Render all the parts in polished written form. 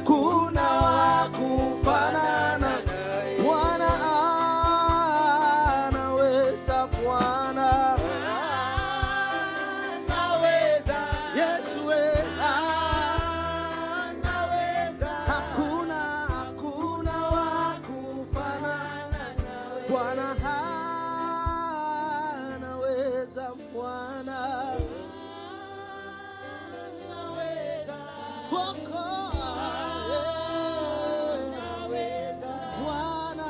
kuna wa kufanana. Bwana anaweza, Bwana anaweza, Yesu anaweza. Hakuna wa kufanana nawe. Bwana anaweza, Bwana anaweza kuokoa. Bwana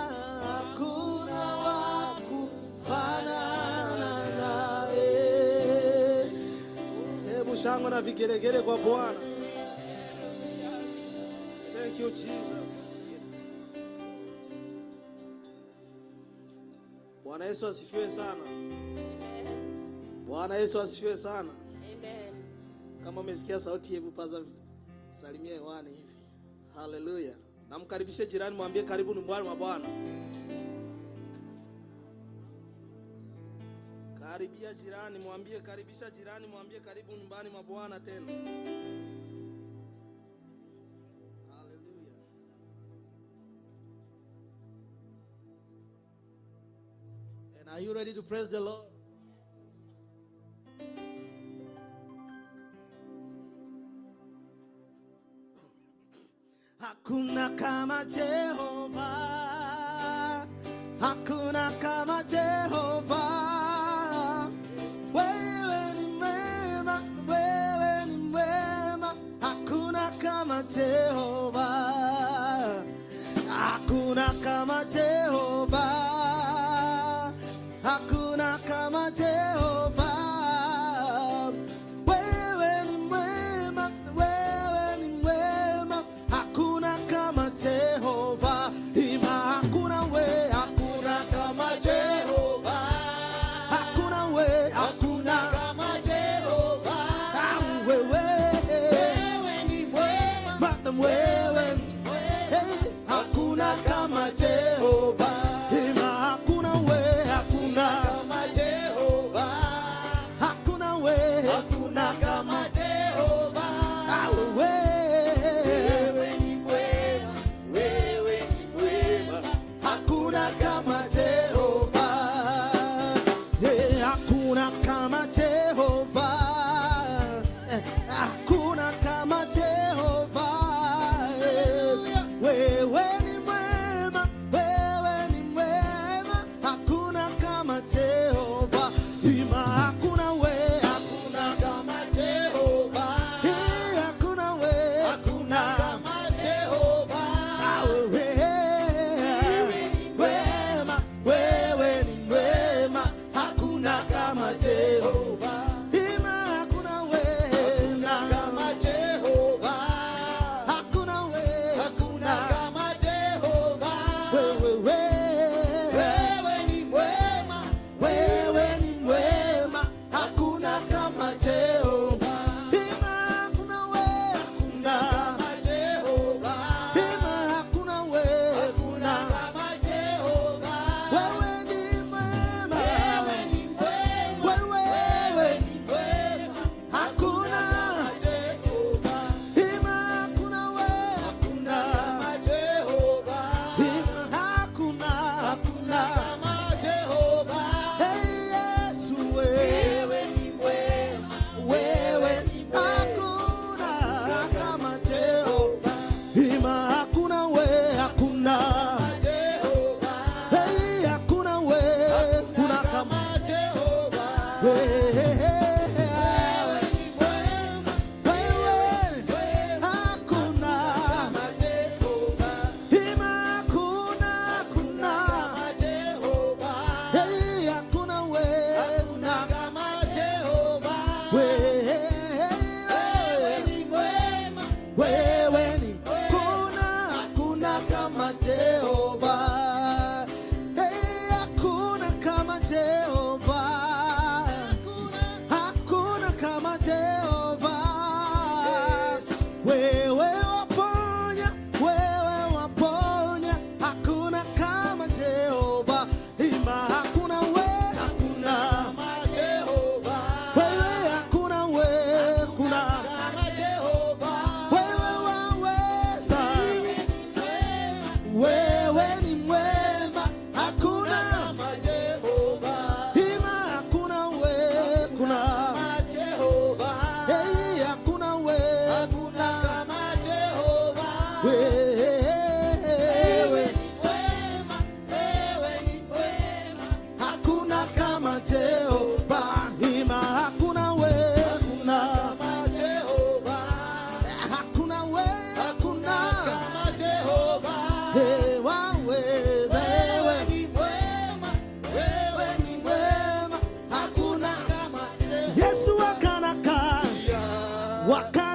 hakuna wa kufanana naye. Hebu shangwe na vigelegele kwa Bwana. Thank you Jesus. Bwana Yesu asifiwe sana. Bwana Yesu asifiwe sana. Amen. Kama umesikia sauti hebu paza salimia hewani hivi. Hallelujah. Namkaribishe jirani, mwambie karibu nyumbani mwa Bwana. Karibia jirani, mwambie karibisha jirani, mwambie karibu nyumbani mwa Bwana tena. Hallelujah. And are you ready to praise the Lord? Hakuna kama Jehova, hakuna kama Jehova. Wewe ni mwema, wewe ni mwema. Hakuna kama Jehova, hakuna kama Jehova, hakuna kama Jehova. Wewe ni mwema, wewe ni mwema. Hakuna kama Jehova.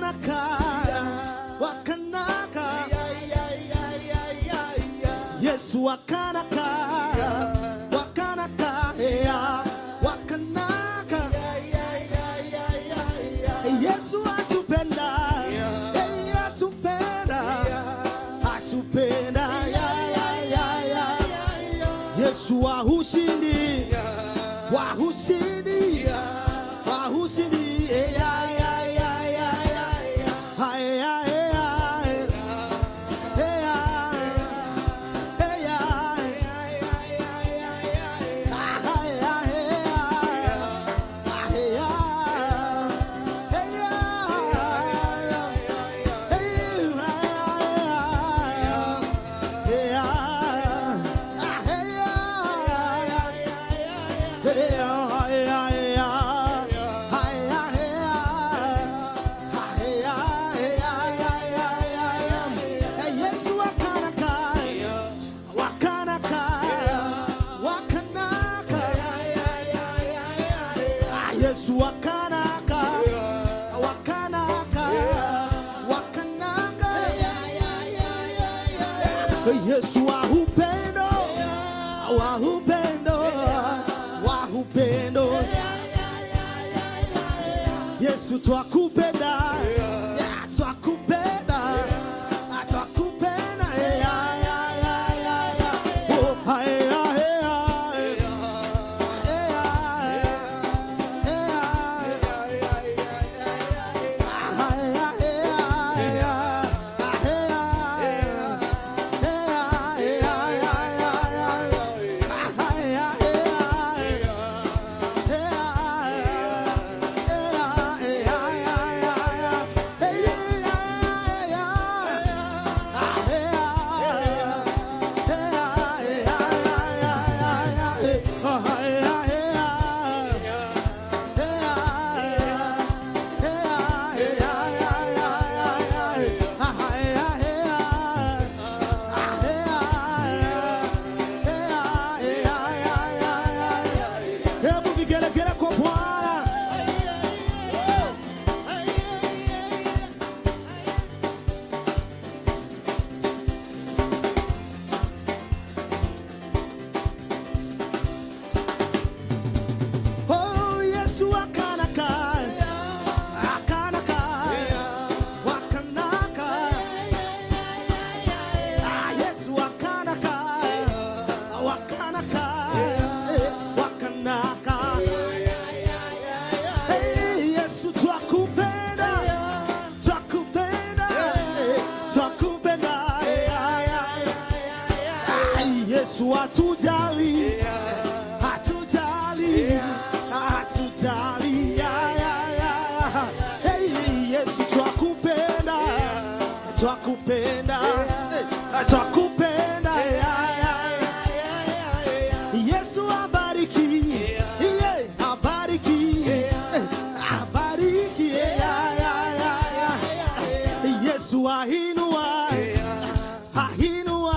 wakanaka, wakanaka, Yesu wakanaka, wakanaka, wakanaka, Yesu atupenda, atupenda, atupenda, Yesu wa ushindi, wa ushindi, wa ushindi. Yesu wakanaka, wakanaka, wakanaka, Yesu wa upendo, wa upendo, wa upendo, Yesu twakupenda, twakupenda, twakupenda, Yesu hatujali, hatujali, hatujali, Yesu twakupenda, twakupenda, twakupenda, Yesu abariki, abariki, abariki, Yesu ainua, ainua,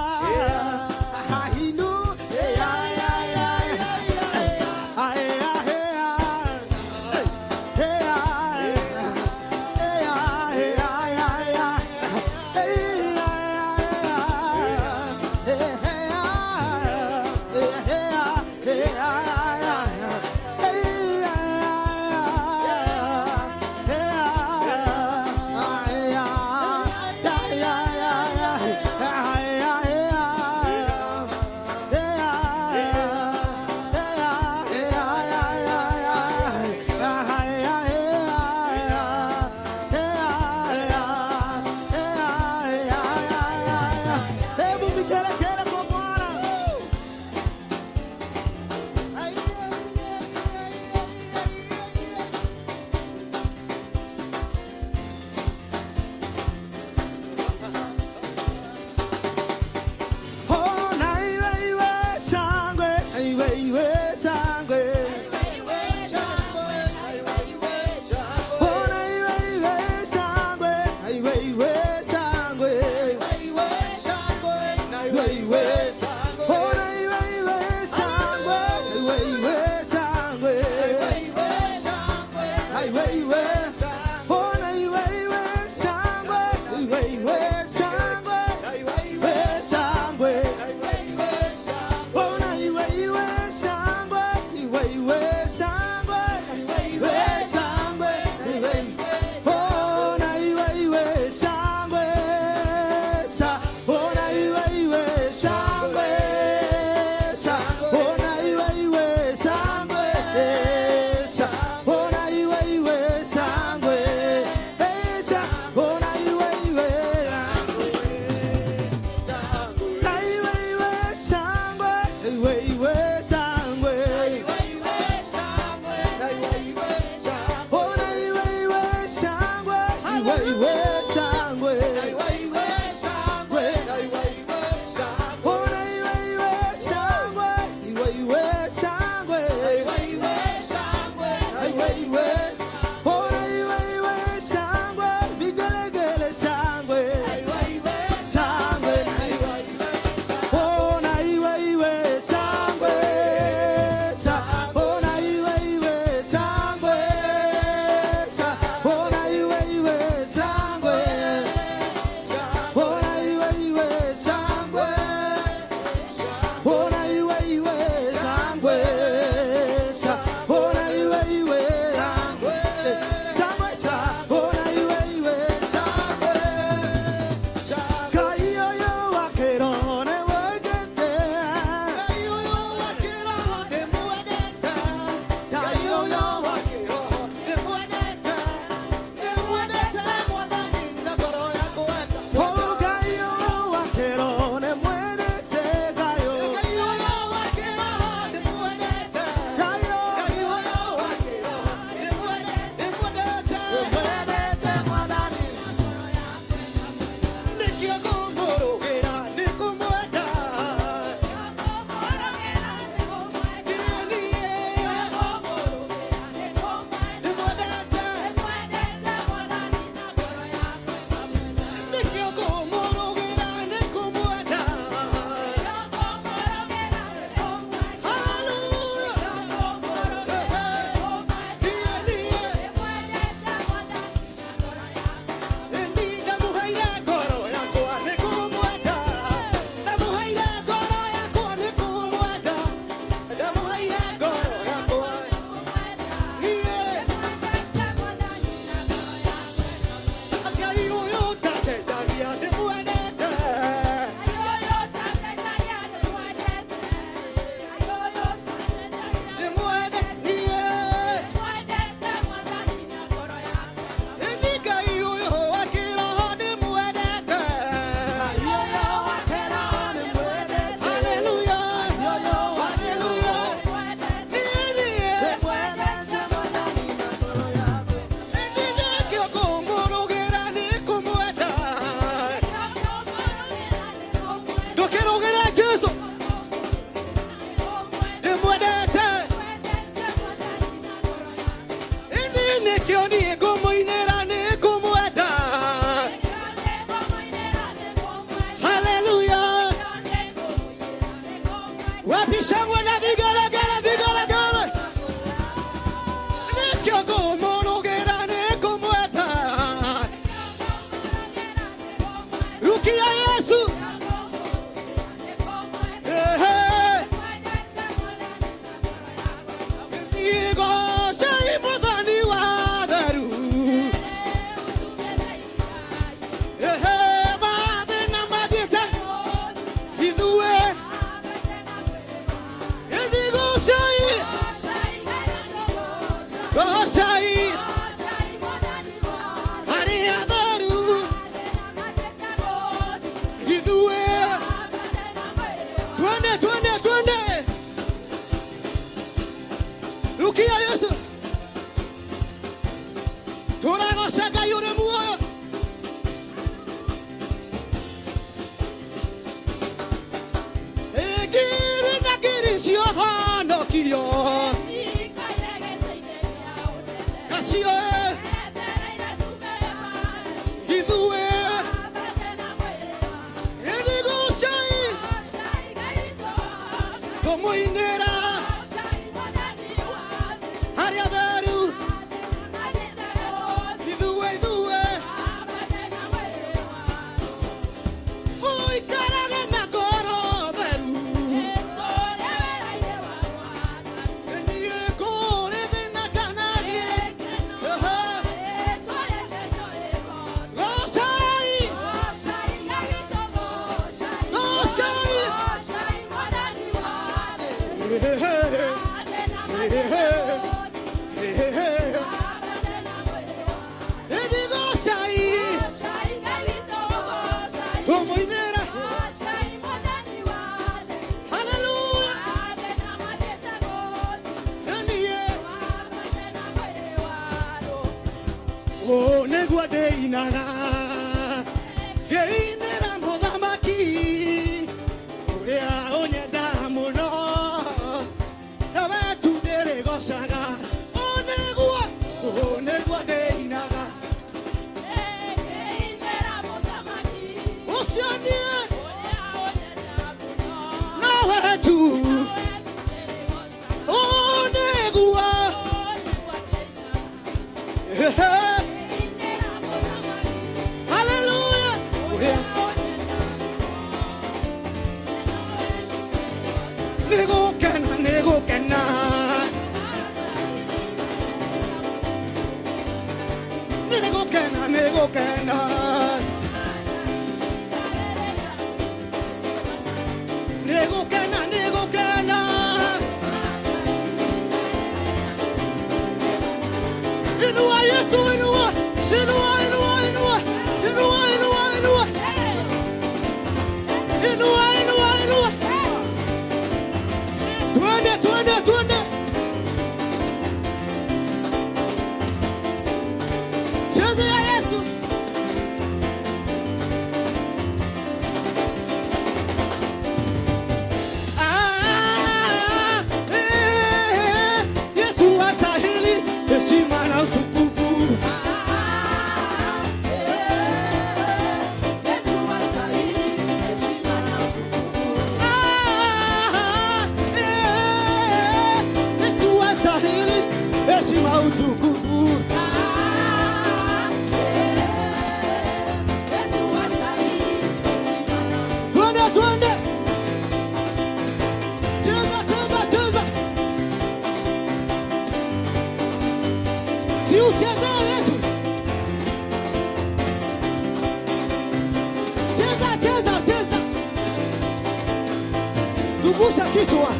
zungusha kichwa.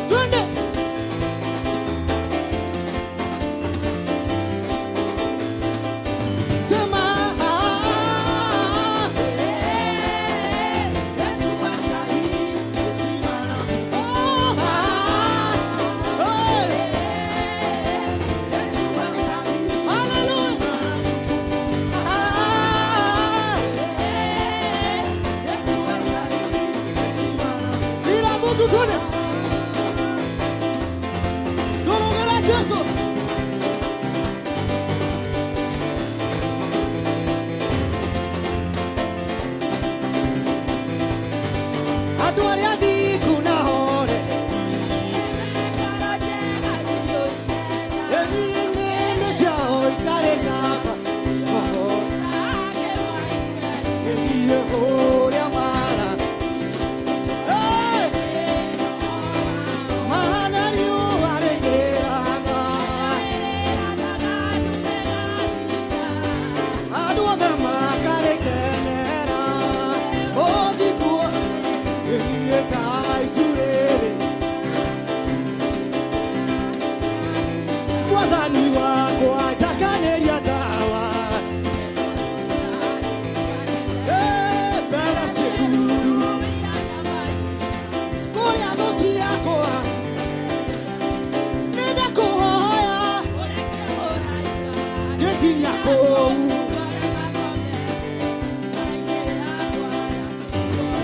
Twende. Sema Yesu astahili heshima na Yesu astahili. Haleluya. Yesu astahili heshima na ila mtu tuna Golongera Yesu. Atuariadi kuna hore. Eni mesha ikare kapa. Eni hore amara. Mahana riu aregeranga. Aduada makare kenera. Odikuwa Eni kai turere. Mwadhani wako atakaneria dawa. Bera seguru. Koya dosi yako. Nenda kuhoya. Geti yako.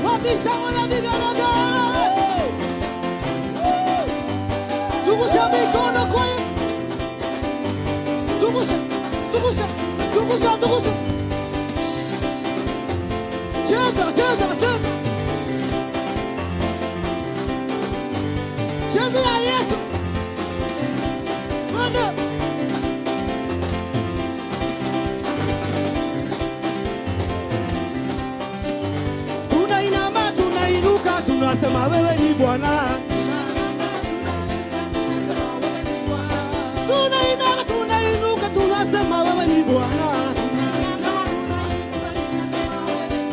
Wabisha wana vigalaga. Zungusha mikono kwa Yesu. Zungusha, zungusha, zungusha, zungusha. Cheza, cheza, cheza. Cheza ya Yesu. Mwende. Tunainama, tunainuka, tunasema wewe ni Bwana. Tunainama, tunainuka, tunasema wewe ni Bwana.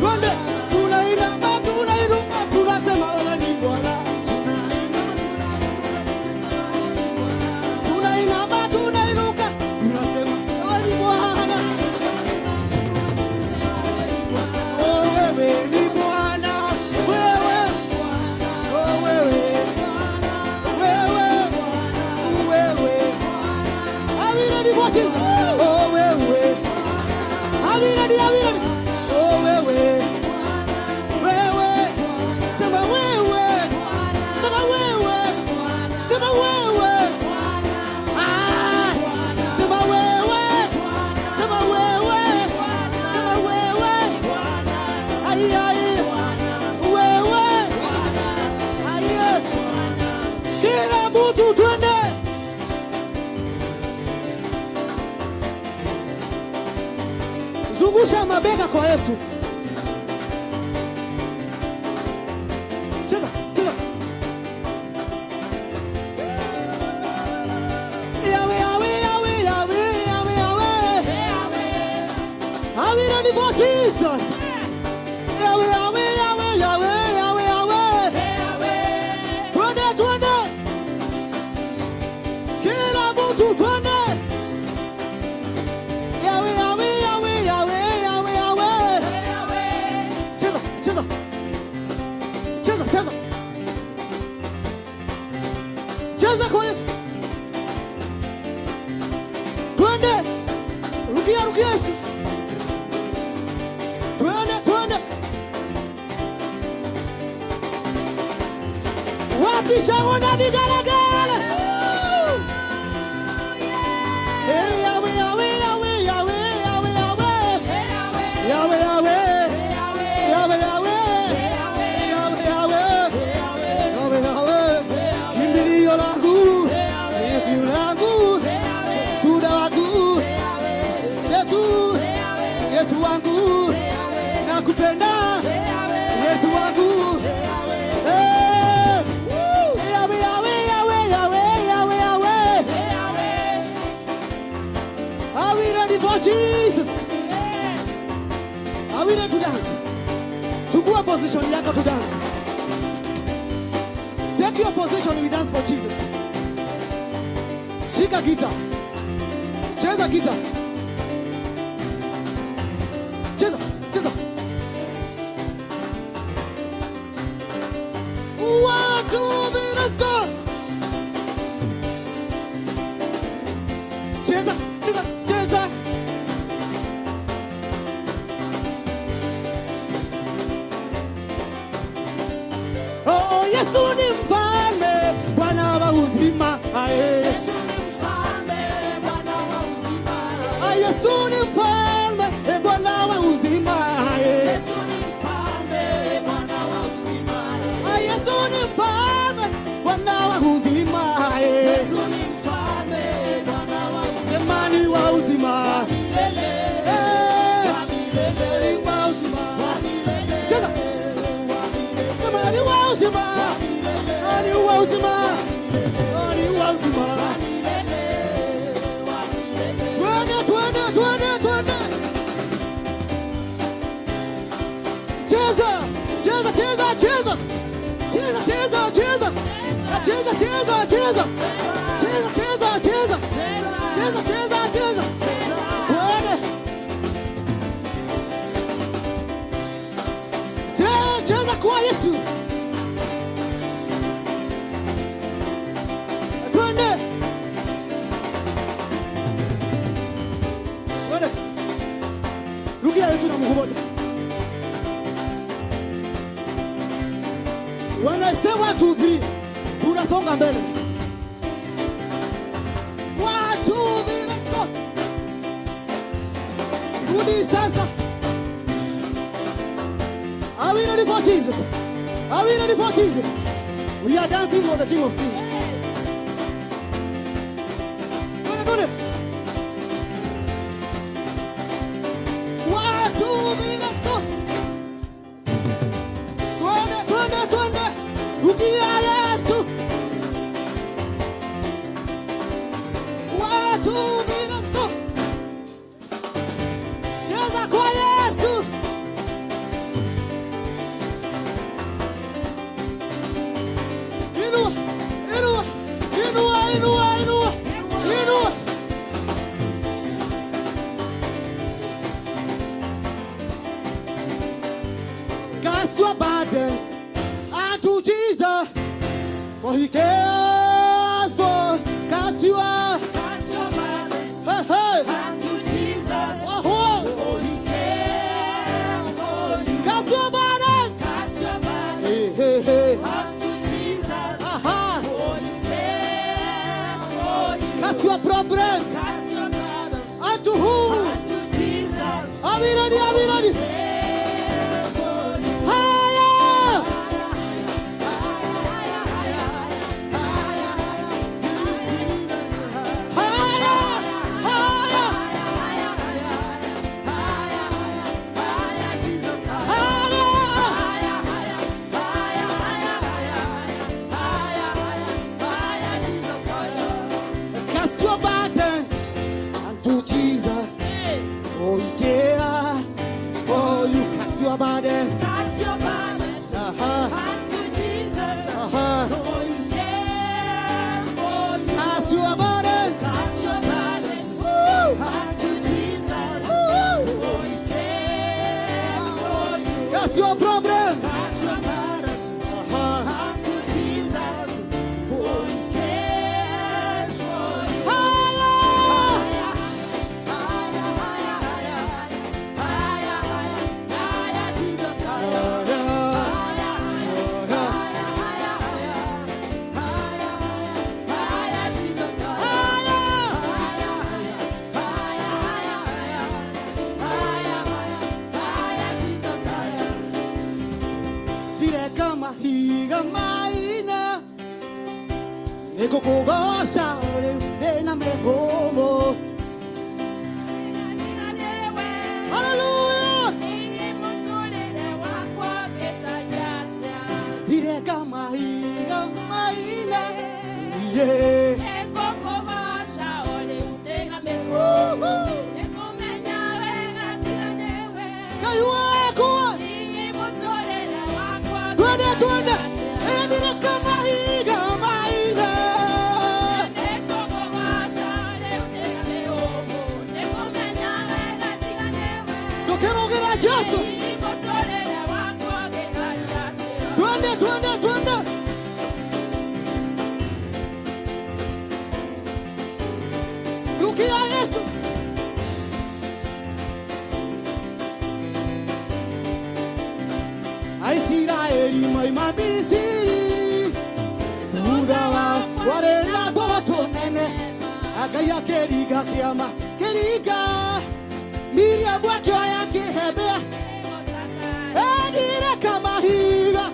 Twende. Tunainama, tunainuka, tunasema wewe ni Bwana. Tunainama, tunainuka, tunasema wewe ni Bwana. Oh, wewe ni Bwana. Wewe. Oh, wewe. Wewe. Wewe. Amina ni watches. Oh, wewe. Amina ni amina ni. Oh, wewe. Wewe. Sema wewe. Sema wewe. Sema wewe. Ah. Sema wewe. Sema wewe. Sema wewe. Ai ai. Wewe. Ai. Kila mtu twende. Zungusha mabega kwa Yesu. Cheza, cheza. Yawe, yawe, yawe, yawe, yawe, yawe. Are we ready for Jesus? Yawe, yawe, yawe, yawe, yawe, yawe. Twende, twende. Kila mtu twende. Yawe, yawe, yawe, yawe, yawe, yawe. Cheza, cheza. Cheza, cheza. Cheza kwa Yesu. Twende. Rukia, rukia Yesu. Twende, twende. Wapisha wana vigaragara. Yawe, yawe, yawe, yawe, yawe, yawe. Yawe, yawe. Yawe, yawe. Yawe, yawe. Yawe, yawe. Kimbilio langu. Kimbilio langu. Shuhuda wangu. Yesu wangu. Nakupenda. Yesu wangu. Yawe, yawe, yawe, yawe, yawe, yawe. Are we ready for Jesus? Are we ready to dance? Chukua chukua position yako to dance. Take your position, we dance for Jesus. Shika guitar. Cheza guitar. Cheza, cheza. 1, 2, 3, let's go. Cheza, cheza, cheza. Oh, Yesu ni mfalme, Bwana wa uzima. Yesu ni mfalme, Bwana wa uzima. Yesu ni mfalme, Bwana wa uzima. Yesu ni mfalme, Bwana wa uzima. Yesu ni mfalme, Bwana wa uzima. Yesu ni mfalme, Bwana wa uzima. Semani wa uzima. Milele, wa milele, Ni wa uzima. wa milele, Cheza. wa milele, Semani wa uzima. wa milele, Ni wa uzima. Ni wa uzima. wa milele, wa milele. Twende, twende, twende, twende. Cheza, cheza, cheza, cheza. Cheza, cheza, cheza. Cheza, cheza, cheza. Cheza, cheza, cheza. Cheza, cheza, cheza. Twende. Cheza kwa Yesu. Twende. Twende. Rudia Yesu na Mungu moja. When I say 1, 2, 3, tunasonga mbele. 1, 2, 3, let's go. Rudi sasa. Are we ready for Jesus? Are we ready for Jesus? We are dancing for the King of Kings. Twende, twende. 1, 2, 3, let's go. Twende, twende, twende. Rudia Yesu. 1, 2, 3, let's go. Cheza kwa Yesu. Inua, inua, inua, inua, inua, inua. Cast your burden unto Jesus, for He cares for. Cast your, Cast your burdens hey, hey. unto Jesus, Oh, for He cares for you. cast your burden. Cast your burdens Hey, hey, hey. unto Jesus, Aha. for He cares for you. Cast your problem Cast your burdens unto who? unto Jesus, Are we ready? Are we ready? cares for you. Higher! Higher! Higher! Higher! Cast your burden unto Jesus, for He cares for you. Cast your burden. Uh-huh. Uh-huh. Cast your burden. Woo! Cast your problem. Uh-huh. Higher! Direka mahiga maina nikukugosha ule na mlegomo. Hallelujah! Direka mahiga maina, yeah. Woo-hoo! Kaiwa kuwa twende. Endire kama higa maina. Dokero gira Yesu. Twende, twende, twende. Lukia Yesu. Aisiraeli maima Misiri. Udawa warela boto nene. Agaya keriga kiama keriga. Miriam wakyo yake hebea. Endire kama higa.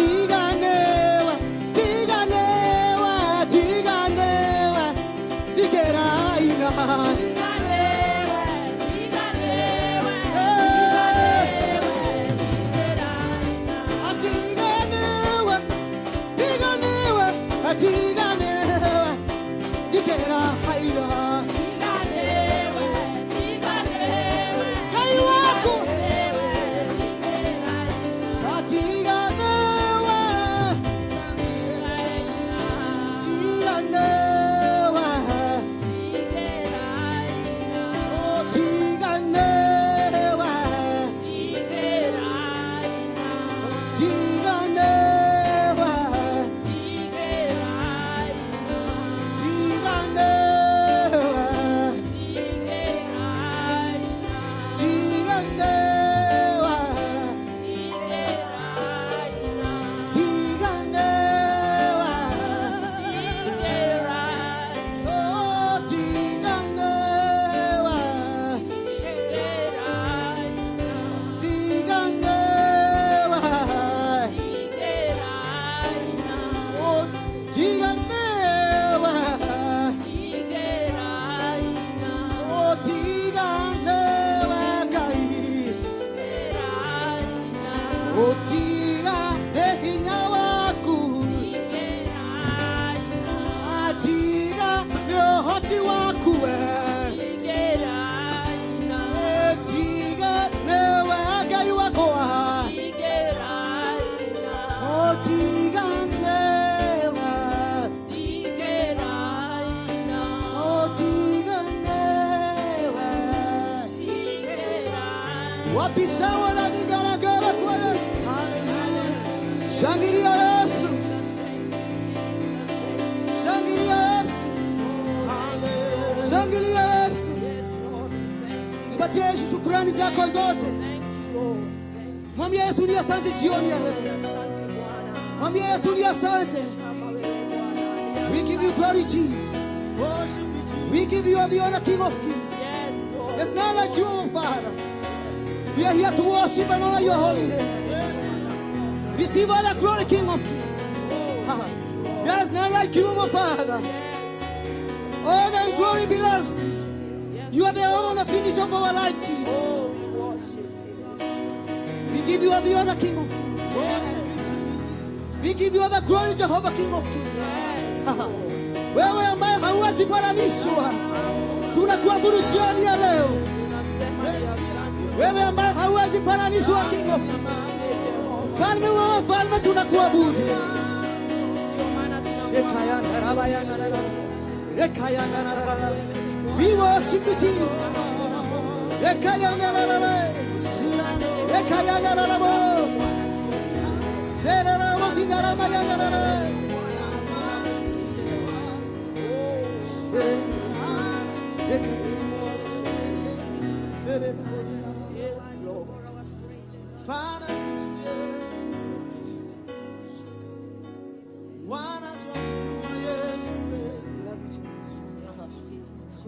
Tiganewa, tiganewa, tiganewa, ikeraina. Tiganewa, tiganewa, tiganewa, ikeraina. Kai wako. Wapishawa na vigaragara kwa Yesu. Shangilia Yesu. Shangilia Yesu. Shangilia Yesu. Mpatie Yesu shukrani zako zote. Mwambie Yesu ni asante jioni ya leo. Mwambie Yesu ni asante. We give you glory, Jesus. We give you the honor, King of Kings. There's none like you, Father. We are here to worship and honor your holy name. Receive all the glory, King of Kings. There is none like you, my Father. All the glory belongs to you. You are the honor and the finish of our life, Jesus. We give you all the honor, King of Kings. We give you all the glory, Jehovah, King of Kings. Wewe ambaye hauwezi fananishwa, tunakuabudu jioni ya leo. Wewe ambaye hauwezi fananishwa, King of Kings. Falme wa wafalme tunakuabudu. We worship you, Jesus.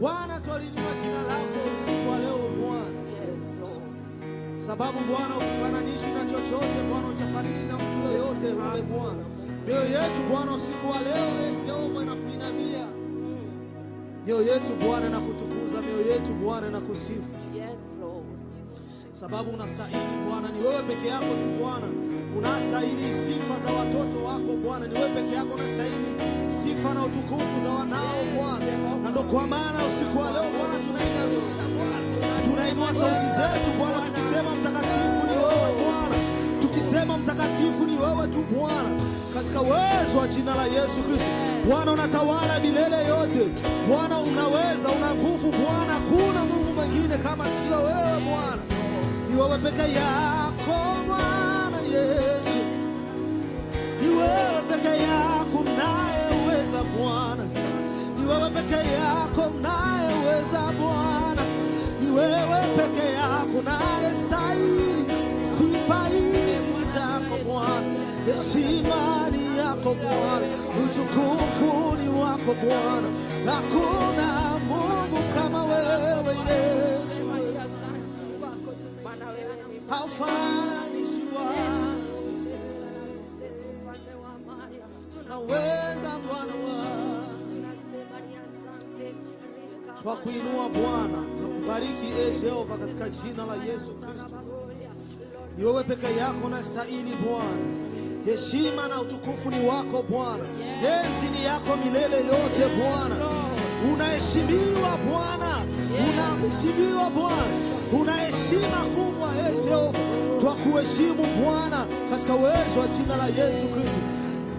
Bwana tuinue jina lako usiku wa leo Bwana. Sababu Bwana ukifananishi na chochote Bwana utafanani na mtu yeyote yule Bwana. Mioyo yetu Bwana usiku wa leo Yehova na kuinamia. Mioyo yetu Bwana na kutukuza, mioyo yetu Bwana na kusifu. sababu unastahili Bwana. Ni wewe peke yako tu Bwana unastahili sifa za watoto wako Bwana. Ni wewe peke yako unastahili sifa na utukufu za wanao Bwana. Na ndio kwa maana usiku wa leo Bwana tunainamisha Bwana, tunainua sauti zetu Bwana tukisema mtakatifu ni wewe Bwana, tukisema mtakatifu ni wewe tu Bwana, katika uwezo wa jina la Yesu Kristo. Bwana unatawala milele yote Bwana, unaweza, una nguvu Bwana, hakuna Mungu mwingine kama sio wewe Bwana. Ni wewe peke yako Bwana Yesu, ni wewe peke yako unayeweza Bwana, ni wewe peke yako unayeweza Bwana, ni wewe peke yako unayestahili sifa hizi ni zako Bwana, heshima ni yako Bwana, utukufu ni wako Bwana, hakuna Mungu kama wewe Yesu, haufananishi Bwana, tunaweza Bwana kwa kuinua Bwana, tukubariki Jehova katika jina la Yesu Kristo. Ni wewe peke yako unastahili Bwana, heshima na utukufu ni wako Bwana, enzi ni yako milele yote Bwana. Unaheshimiwa Bwana, unaheshimiwa Bwana, una heshima kubwa Jehova. Twakuheshimu Bwana katika uwezo wa jina la Yesu Kristo.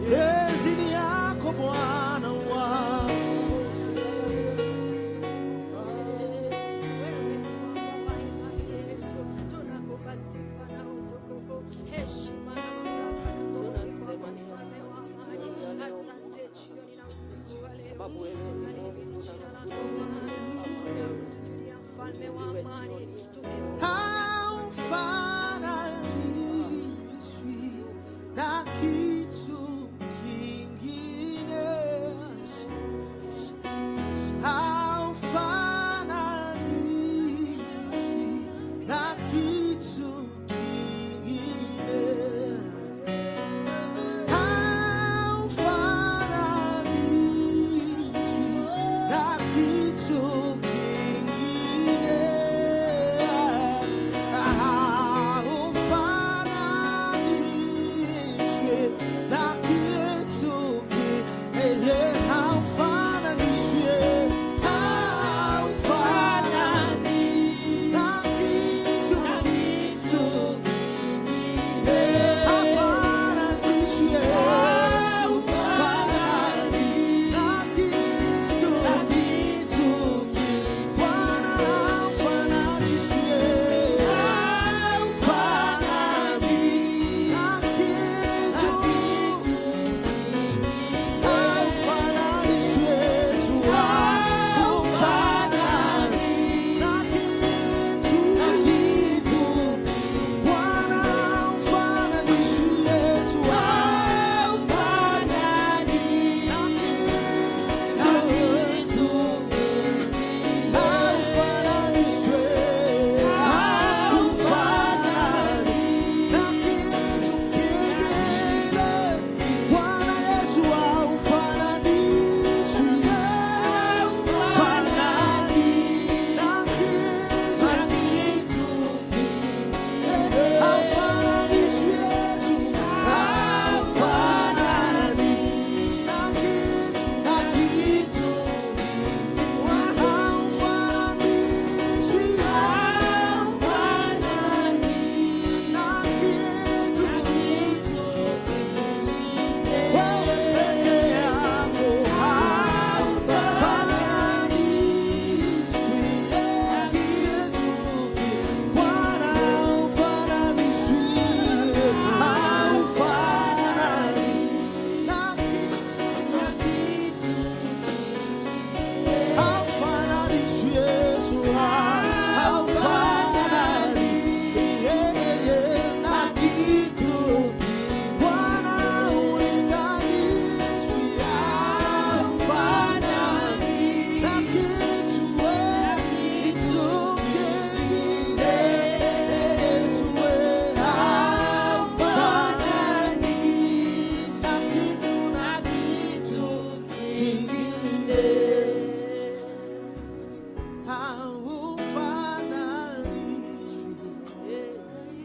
Enzi ni yako Bwana wangu. Haufananishwi na kitu kingine.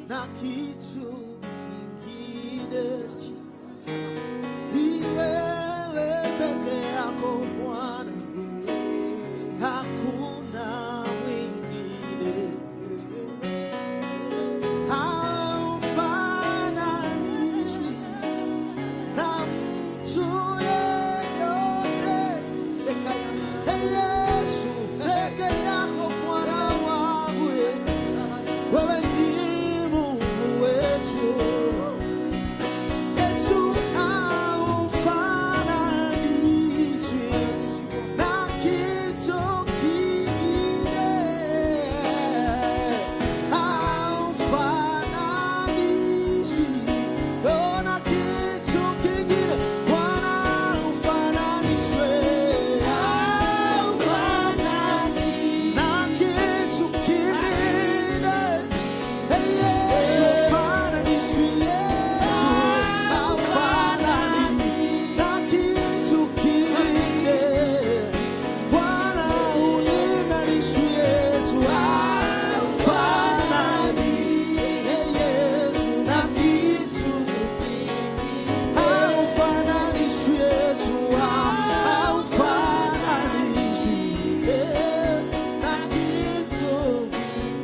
na kitu kingine. Ni wewe peke yako Bwana, hakuna mwingine. Haufananishwi na mtu yeyote. Yesu peke yako Bwana wangu, wewe ni Mungu wetu. Yesu haufananishwi na kitu kingine. Haufananishwi na kitu kingine. Bwana haufananishwi na kitu kingine. Yesu haufananishwi, Yesu haufanani na kitu kingine. Bwana ulinganishwi, Yesu haufanani, Yesu na kitu haufananishwi, Yesu haufananishwi na kitu.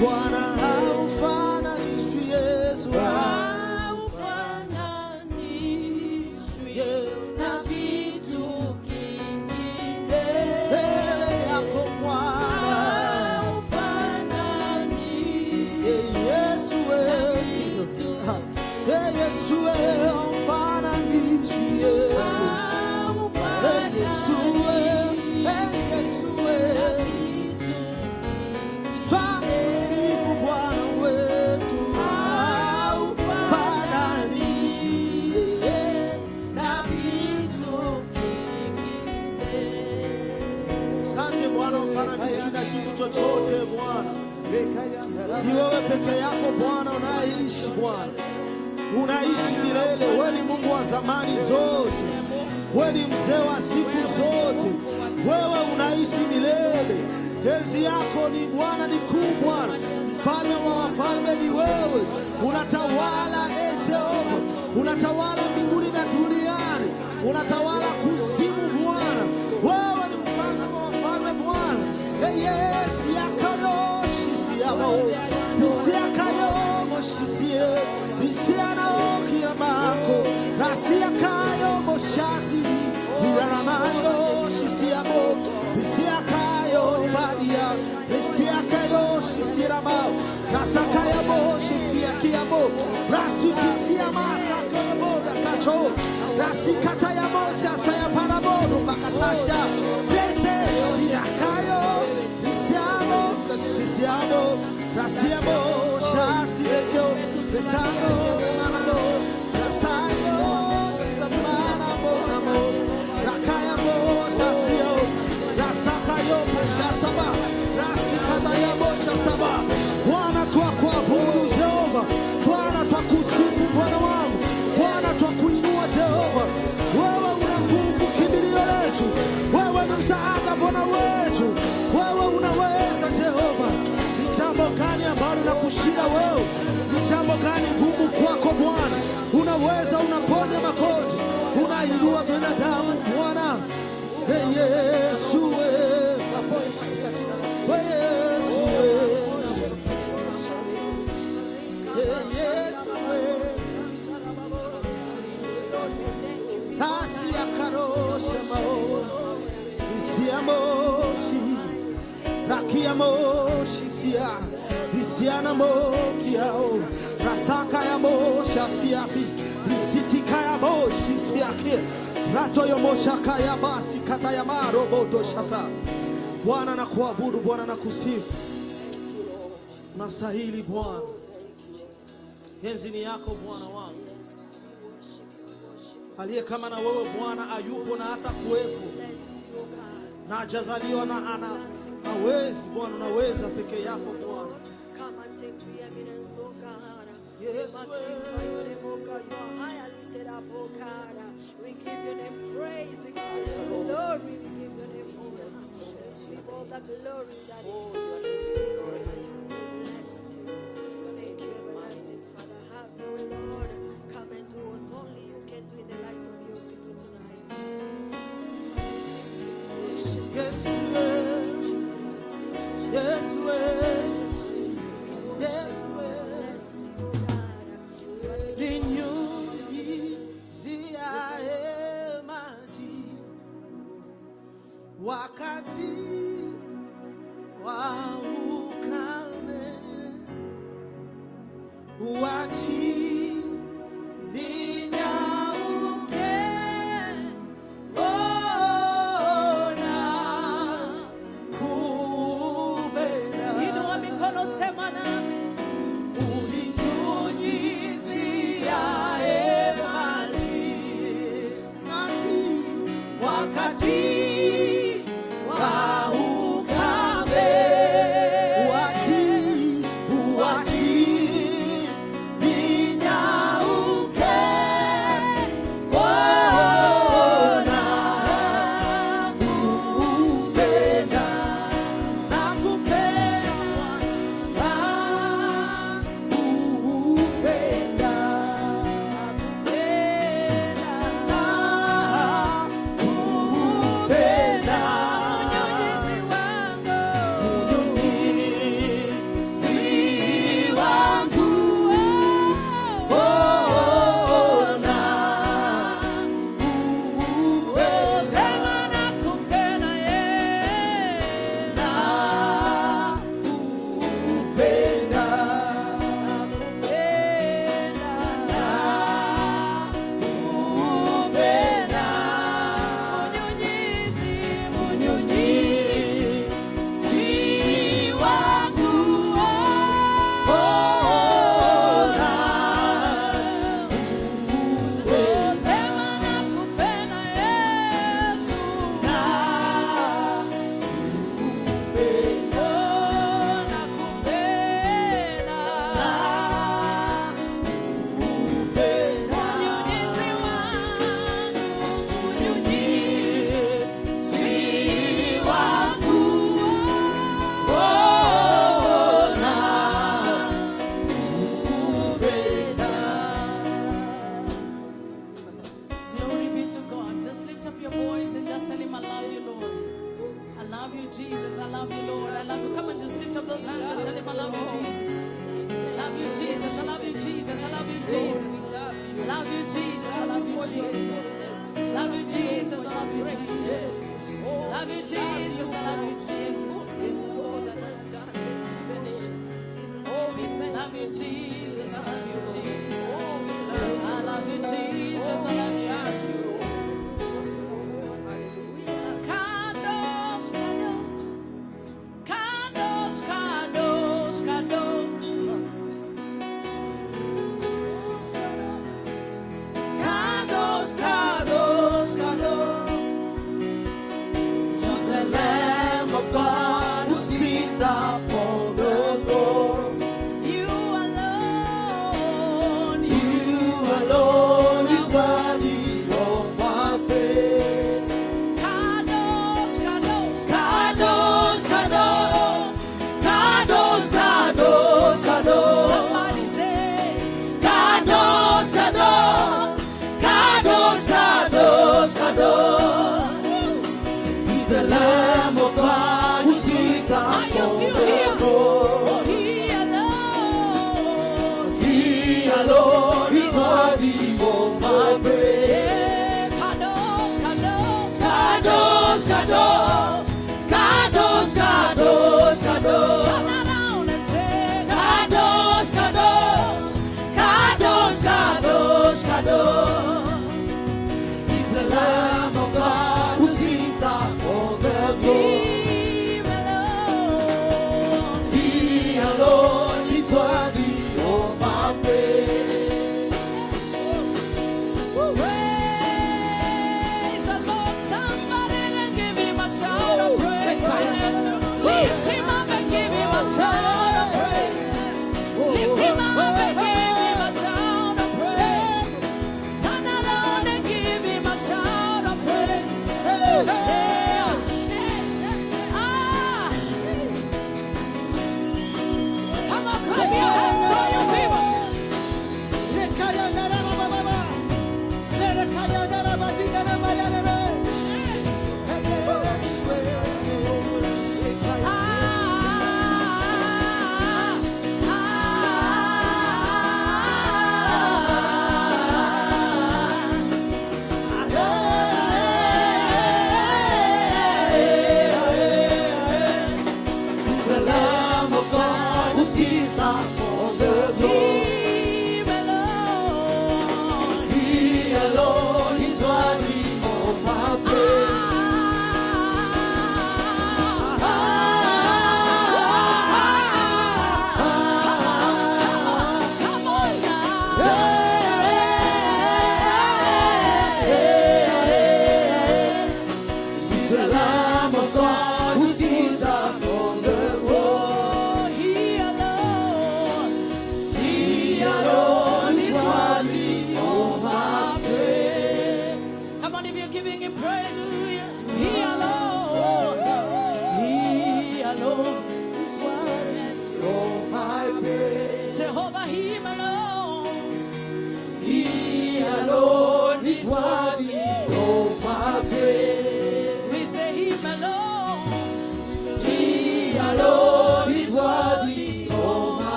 Bwana haufananishwi, Yesu mbele yako Bwana. Yesu wewe, Yesu wewe haufananishwi, Yesu. Yesu wewe, Yesu wewe, twakusifu Bwana wetu. Haufananishwi na kitu. Asante Bwana, haufananishwi na kitu chochote Bwana. Ni wewe peke yako Bwana unaishi Bwana, unaishi milele. Wewe ni Mungu wa zamani zote, wewe ni mzee wa siku zote, wewe unaishi milele. Enzi yako ni Bwana, ni kuu Bwana, mfalme wa wafalme ni wewe. Unatawala Jehova, unatawala mbinguni na duniani, unatawala kuzimu Bwana. Wewe ni mfalme wa wafalme Bwana. Yes, yakayo shisiamo, nisiakayo moshisie, nisianao kiamako, nasiakayo moshasi, niramayo shisiamo, nisiakayo badia, nisiakayo shisirama, nasakayo moshisiakiamo, nasukitia masakayo nakacho, nasikatayo moshasaya paramono makatasha, nete siakayo. Sisiamo, nasiamo, shasirekyo, resamo, remanamo, rasayo, silamanamo, namo, rakayamo, shasio, rasakayo, shasaba, rasikatayamo, shasaba. Bwana twakuabudu Jehova, Bwana twakusifu Bwana wangu, Bwana twakuinua Jehova. Wewe una nguvu, kimbilio letu, wewe ni msaada Bwana wetu, wewe unaweza Jehova. Ni jambo gani ambalo nakushinda wewe? Ni jambo gani gumu kwako Bwana? Unaweza, unaponya magonjwa, unainua binadamu Bwana. Yesu wewe, Yesu wewe, Yesu wewe, nasi akarosha mao isiamoshi rakiamoshi sia risiana mokiao rasaka ya mosha siapi risitika ya moshi siake rato ya mosha kaya basi kata ya maroboto shasa. Bwana na kuabudu, Bwana na kusifu, unastahili Bwana. Enzi ni yako Bwana wangu, aliye kama na wewe Bwana ayupo na hata kuwepo na hajazaliwa na ana hawezi Bwana, unaweza peke yako Bwana. Yes, we give your name praise, we give your name glory, we give your name honor. Receive all the glory that is yours. We bless you. Thank you, everlasting Uachi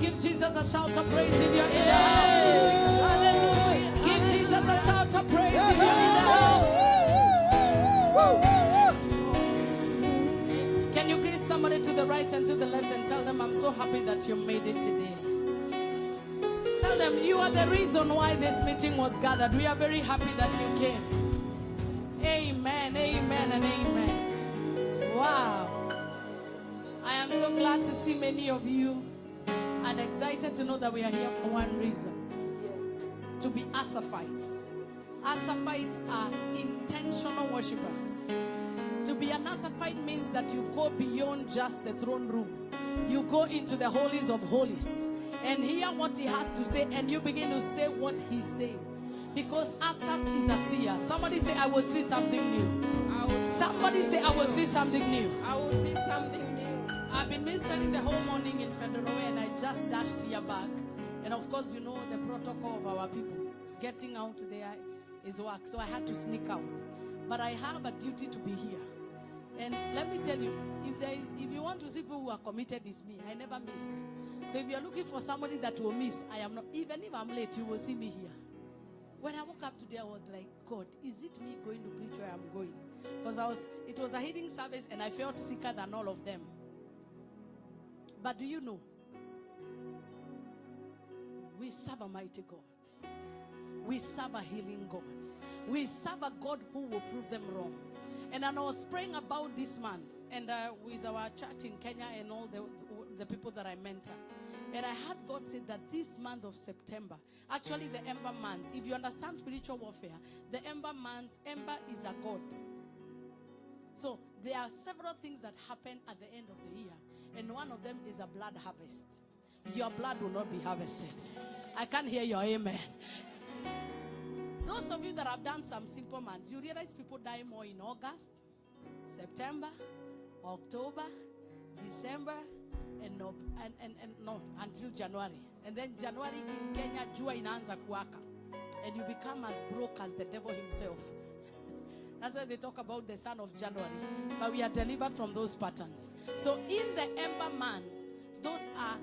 give Jesus a shout of praise if you're in the house. Hallelujah. Give Jesus a shout of praise if you're in the house. Can you greet somebody to the right and to the left and tell them, I'm so happy that you made it today. Tell them, you are the reason why this meeting was gathered. We are very happy that you came. Amen, amen, and amen. Wow. I am so glad to see many of you and excited to know that we are here for one reason. To be Asaphites. Asaphites are intentional worshippers. To be an Asaphite means that you go beyond just the throne room. You go into the holies of holies and hear what he has to say, and you begin to say what he's saying. Because Asaph is a seer. Somebody say, I will see something new. Somebody say, I will see something new. I will see something new. I've been ministering the whole morning in Federal Way, and I just dashed here back. And of course, you know the protocol of our people. Getting out there is work. So I had to sneak out. But I have a duty to be here. And let me tell you, if you want to see people who are committed, it's me. I never miss. So if you're looking for somebody that will miss, I am not. Even if I'm late, you will see me here. When I woke up today, I was like, God, is it me going to preach where I'm going? Because it was a healing service and I felt sicker than all of them. But do you know? We serve a mighty God. We serve a healing God. We serve a God who will prove them wrong. And I was praying about this month, and with our church in Kenya and all the people that I mentor. And I had God say that this month of September, actually the Ember month, if you understand spiritual warfare, the Ember month, Ember is a god. So there are several things that happen at the end of the year. And one of them is a blood harvest. Your blood will not be harvested. I can't hear your amen. Those of you that have done some simple months, you realize people die more in August, September, October, December, and until January. And then January in Kenya, jua inaanza kuwaka. And you become as broke as the devil himself. That's why they talk about the son of January. But we are delivered from those patterns. So in the Ember months, those are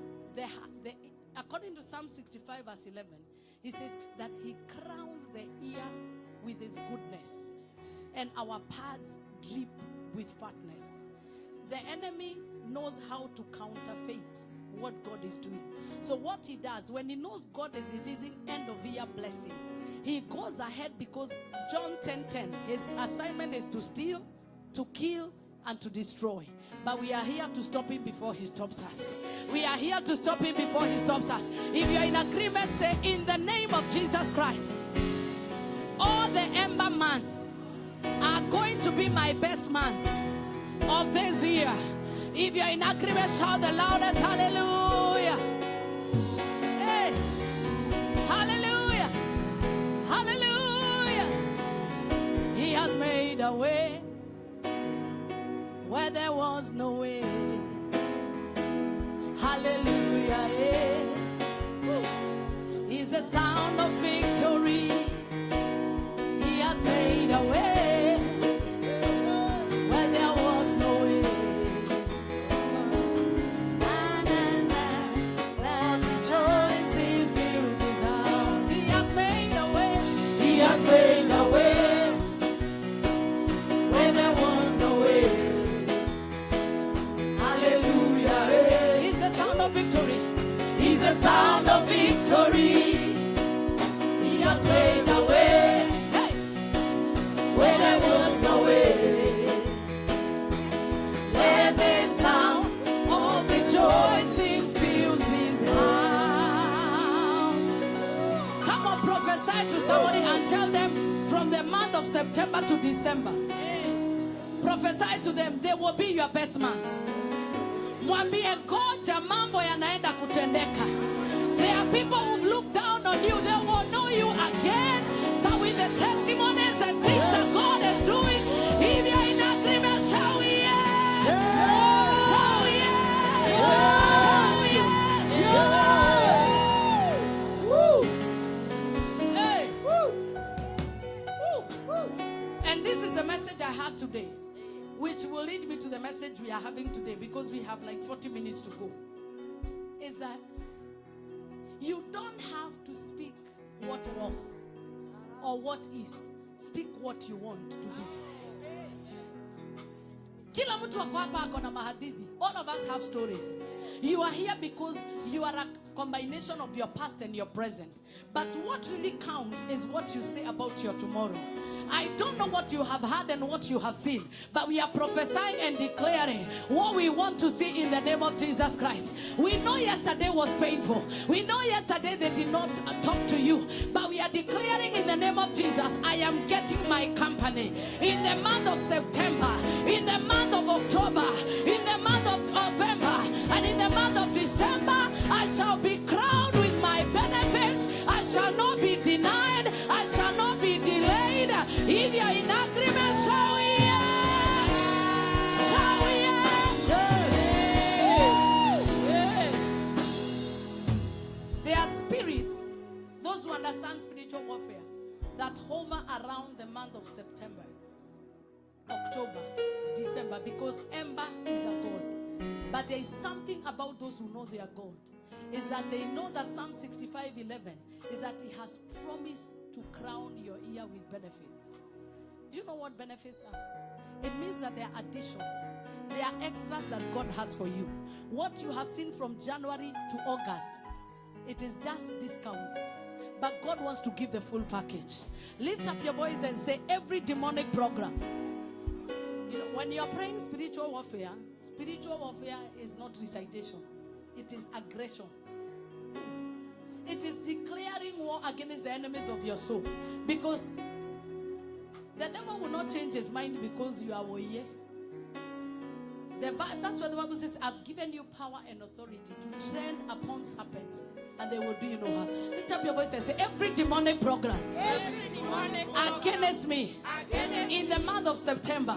according to Psalm 65 verse 11, he says that he crowns the ear with his goodness, and our paths drip with fatness. The enemy knows how to counterfeit what God is doing. So what he does, when he knows God is releasing end of year blessing, he goes ahead, because John 10:10, his assignment is to steal, to kill, and to destroy. But we are here to stop him before he stops us. We are here to stop him before he stops us. If you're in agreement, say, in the name of Jesus Christ, all the Ember months are going to be my best months of this year. If you're in agreement, shout the loudest hallelujah. Hey, hallelujah, hallelujah. He has made a way where there was no way. Hallelujah, yeah. It's the sound of victory. He has made a way where there was no way. Let rejoicing fill this house. He has made a way. He has made a way where there was no way. Victory. He's the sound of victory. He has made a way, hey, where there was no way. Let the sound of rejoicing fill this house. Come on, prophesy to somebody and tell them from the month of September to December. Prophesy to them, they will be your best months. Mwambie ngoja mambo yanaenda kutendeka. There are people who've looked down on you. They will know you again. But with the testimonies and things that God is doing, if you're in agreement, shout yes. Shout yes. Shout yes. Hey. And this is the message I had today, which will lead me to the message we are having today, because we have like 40 minutes to go. Is that You don't have to speak what was or what is. Speak what you want to be. Kila mtu wako hapa ako na mahadithi. All of us have stories. You are here because you are a combination of your past and your present. But what really counts is what you say about your tomorrow. I don't know what you have heard and what you have seen, but we are prophesying and declaring what we want to see in the name of Jesus Christ. We know yesterday was painful. We know yesterday they did not talk to you, but we are declaring in the name of Jesus, I am getting my company in the month of September, in the month of October, in the month of November, and in the month of December. I shall be crowned with my benefits. I shall not be denied. I shall not be delayed. If you are in agreement, shout yes. Shout yes. There are spirits, those who understand spiritual warfare, that hover around the month of September, October, December, because Ember is a god. But there is something about those who know their God, is that they know that Psalm 65:11 is that he has promised to crown your year with benefits. Do you know what benefits are? It means that there are additions. There are extras that God has for you. What you have seen from January to August, it is just discounts. But God wants to give the full package. Lift up your voice and say, every demonic program. You know, when you are praying spiritual warfare is not recitation. It is aggression. It is declaring war against the enemies of your soul. Because the devil will not change his mind because you are warrior. That's what the Bible says, I've given you power and authority to tread upon serpents, and they will do you no harm. Lift up your voice and say, every demonic program against me in the month of September,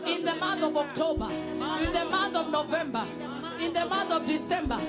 in the month of October, in the month of November, in the month of December,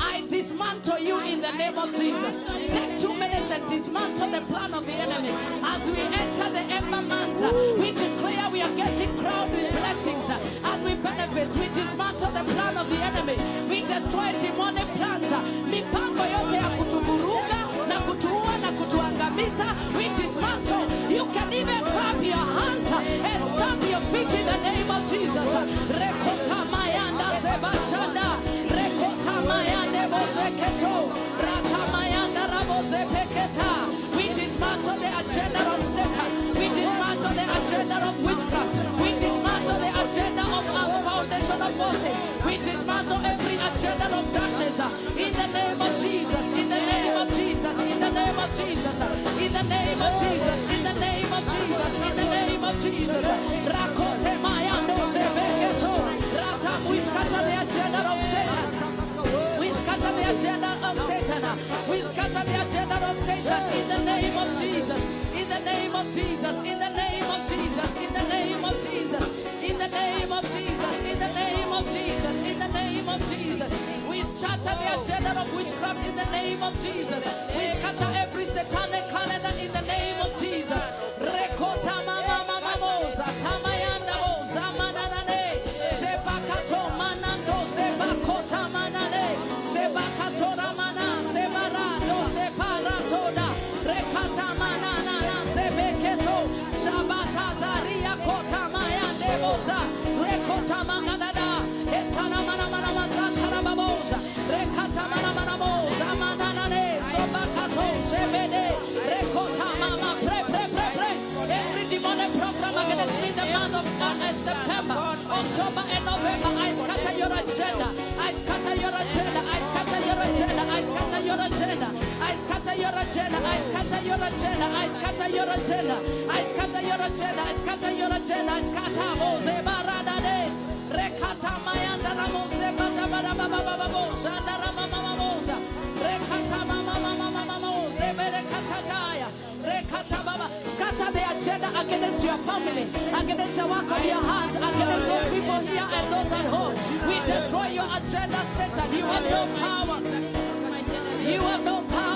I dismantle you in the name of Jesus. Take 2 minutes and dismantle the plan of the enemy. As we enter the Ember months, we declare we are getting crowned with blessings and with benefits. We dismantle the plan of the enemy. We destroy demonic plans. Mipango yote ya kutuvuruga na kutuua na kutuangamiza. We dismantle. You can even clap your hands and stamp your feet in the name of Jesus. Rekota mayanda zebashanda. Rekota mayande bozeketo. Rata mayanda rabozepeketa. We dismantle the agenda of Satan. We dismantle the agenda of witchcraft. We dismantle the agenda of our foundation of forces. We dismantle every agenda of darkness. In the name of Jesus. In the name of Jesus. In the name of Jesus. In the name of Jesus. In the name of Jesus. In the name of Jesus. Rakote mayando zebeketo. Rata. We scatter the agenda of Satan. We scatter the agenda of Satan. We scatter the agenda of Satan in the name of Jesus. In the name of Jesus. In the name of Jesus. In the name of Jesus. In the name of Jesus. In the name of Jesus. In the name of Jesus. We scatter the agenda of witchcraft in the name of Jesus. We scatter every satanic calendar in the name of Jesus. Rekota mama mama moza tamayanda moza mananane sebakato manando sebakota manane sebakatora mana sebarado separatoda rekata manana sebeketo shabata zaria kota mayande moza rekota manganada etana mana mana mazatara baboza rekata mana mana moza mananane sobakato sebede rekota mama pre every demonic program against me in the month of September, October and November, I scatter your agenda. I scatter your agenda. I scatter your agenda. I scatter your agenda. I scatter your agenda. I scatter your agenda. I scatter your agenda. I scatter your agenda. I scatter your agenda. I scatter Mose Barada de Rekata Mayanda Ramose Batabara Baba Shandara Mama Mosa Rekata Mama Mama Mose Berekataya Rekata Baba. Scatter the agenda against your family, against the work of your hands, against those people here and those at home. We destroy your agenda, Satan. You have no power. You have no power.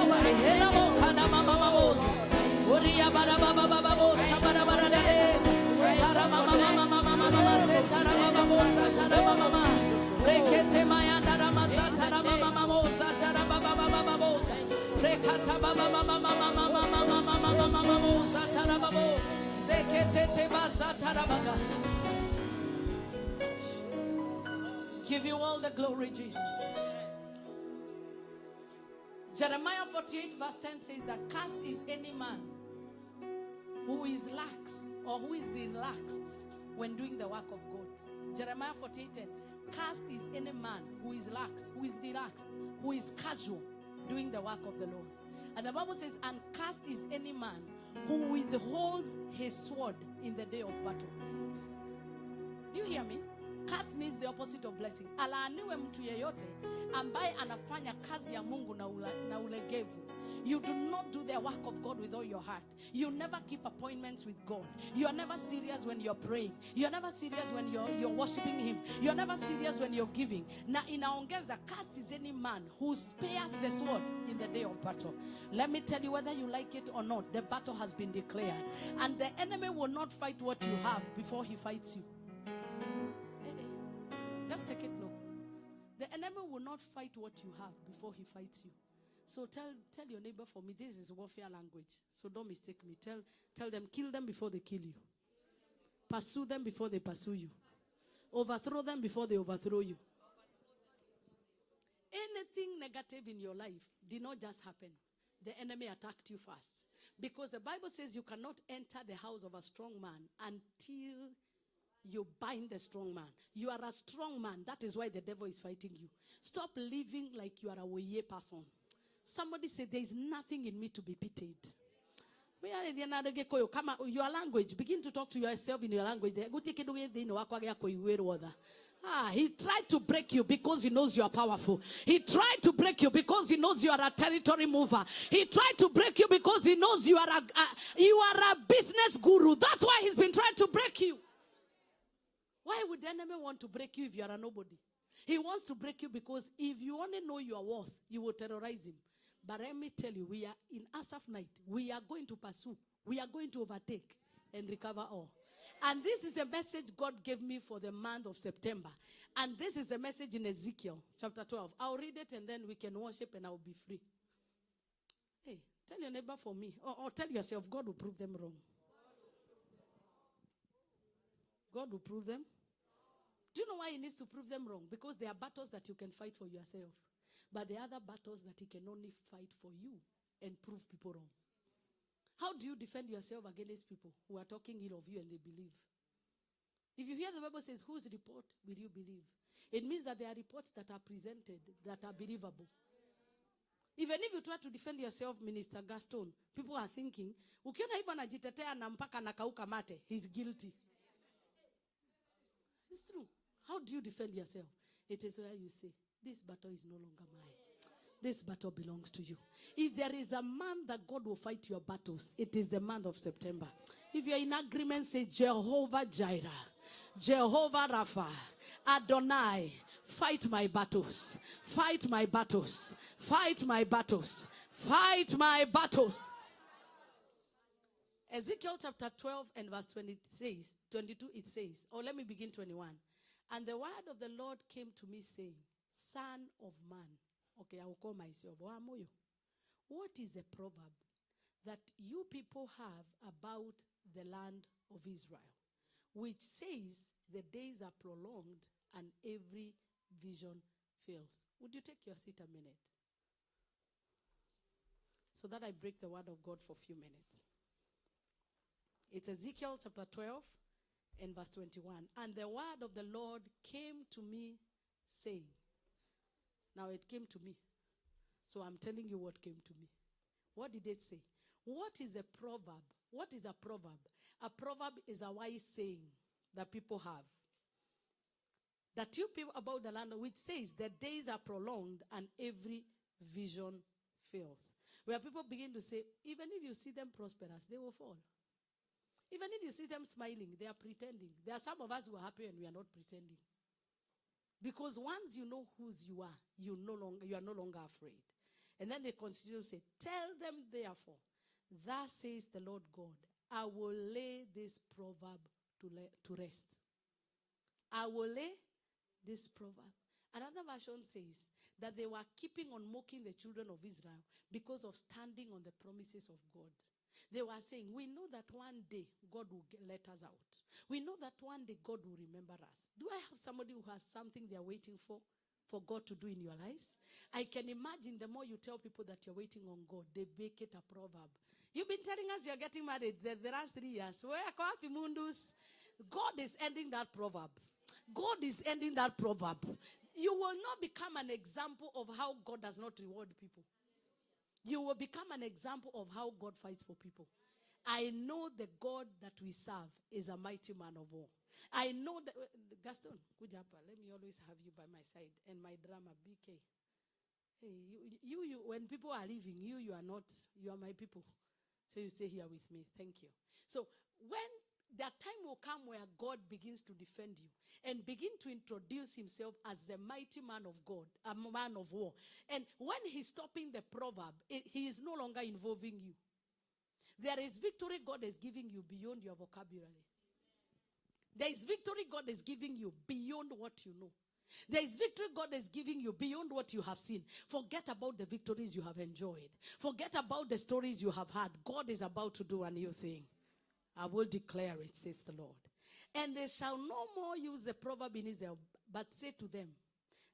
Give you all the glory, Jesus. Jeremiah 48 verse 10 says that cast is any man who is lax or who is relaxed when doing the work of God. Jeremiah 48:10. Cast is any man who is lax, who is relaxed, who is casual doing the work of the Lord. And the Bible says, and cast is any man who withholds his sword in the day of battle. Do you hear me? Cast means the opposite of blessing. Alaaniwe mtu yeyote ambaye anafanya kazi ya Mungu na ulegevu. You do not do the work of God with all your heart. You never keep appointments with God. You are never serious when you're praying. You are never serious when you're worshiping Him. You are never serious when you're giving. Na inaongeza, cast is any man who spares the sword in the day of battle. Let me tell you, whether you like it or not, the battle has been declared. And the enemy will not fight what you have before he fights you. Just take it low. The enemy will not fight what you have before he fights you. So tell your neighbor, for me, this is warfare language. So don't mistake me. Tell them, kill them before they kill you. Pursue them before they pursue you. Overthrow them before they overthrow you. Anything negative in your life did not just happen. The enemy attacked you first. Because the Bible says you cannot enter the house of a strong man until you bind the strong man. You are a strong man. That is why the devil is fighting you. Stop living like you are a way person. Somebody said, there is nothing in me to be pitied. Your language, begin to talk to yourself in your language. He tried to break you because he knows you are powerful. He tried to break you because he knows you are a territory mover. He tried to break you because he knows you are a business guru. That's why he's been trying to break you. Why would the enemy want to break you if you are a nobody? He wants to break you because if you only know your worth, you will terrorize him. But let me tell you, we are in Asaph night. We are going to pursue. We are going to overtake and recover all. And this is a message God gave me for the month of September. And this is a message in Ezekiel chapter 12. I'll read it and then we can worship and I'll be free. Hey, tell your neighbor for me. Or tell yourself, God will prove them wrong. God will prove them. Do you know why he needs to prove them wrong? Because there are battles that you can fight for yourself. But there are other battles that he can only fight for you and prove people wrong. How do you defend yourself against people who are talking ill of you and they believe? If you hear the Bible says, whose report will you believe? It means that there are reports that are presented that are believable. Even if you try to defend yourself, Minister Gaston, people are thinking, ukiona hivyo anajitetea na mpaka nakauka mate, he's guilty. It's true. How do you defend yourself? It is where you say, this battle is no longer mine. This battle belongs to you. If there is a month that God will fight your battles, it is the month of September. If you're in agreement, say Jehovah Jireh, Jehovah Rapha, Adonai, fight my battles. Fight my battles. Fight my battles. Fight my battles. Ezekiel chapter 12 and verse 22, it says, or let me begin 21. And the word of the Lord came to me saying, Son of man. Okay, I will call myself. What is a proverb that you people have about the land of Israel, which says the days are prolonged and every vision fails? Would you take your seat a minute? So that I break the word of God for a few minutes. It's Ezekiel chapter 12 and verse 21. And the word of the Lord came to me saying. Now it came to me. So I'm telling you what came to me. What did it say? What is a proverb? What is a proverb? A proverb is a wise saying that people have. That you people about the land, which says the days are prolonged and every vision fails. Where people begin to say, even if you see them prosperous, they will fall. Even if you see them smiling, they are pretending. There are some of us who are happy and we are not pretending. Because once you know whose you are, you are no longer afraid. And then they continue to say, tell them therefore, thus says the Lord God, I will lay this proverb to rest. I will lay this proverb. Another version says that they were keeping on mocking the children of Israel because of standing on the promises of God. They were saying, we know that one day God will let us out. We know that one day God will remember us. Do I have somebody who has something they're waiting for God to do in your lives? I can imagine the more you tell people that you're waiting on God, they make it a proverb. You've been telling us you're getting married the last 3 years. Where are Mundus? God is ending that proverb. God is ending that proverb. You will not become an example of how God does not reward people. You will become an example of how God fights for people. I know the God that we serve is a mighty man of war. I know that, Gaston, Kujapa, let me always have you by my side. And my drama, BK. Hey, you, when people are leaving, you are not, you are my people. So you stay here with me. Thank you. So when that time will come where God begins to defend you and begin to introduce himself as the mighty man of God, a man of war. And when he's stopping the proverb, he is no longer involving you. There is victory God is giving you beyond your vocabulary. There is victory God is giving you beyond what you know. There is victory God is giving you beyond what you have seen. Forget about the victories you have enjoyed. Forget about the stories you have had. God is about to do a new thing. I will declare it, says the Lord. And they shall no more use the proverb in Israel, but say to them,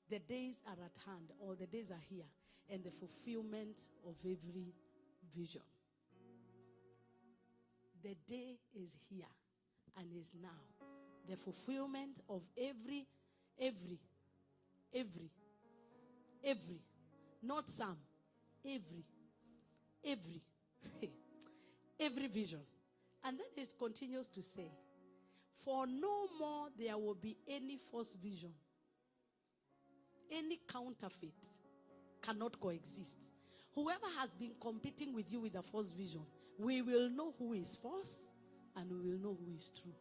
the days are at hand, or the days are here, and the fulfillment of every vision. The day is here and is now. The fulfillment of every, not some, every vision. And then it continues to say, for no more there will be any false vision. Any counterfeit cannot coexist. Whoever has been competing with you with a false vision, we will know who is false and we will know who is true.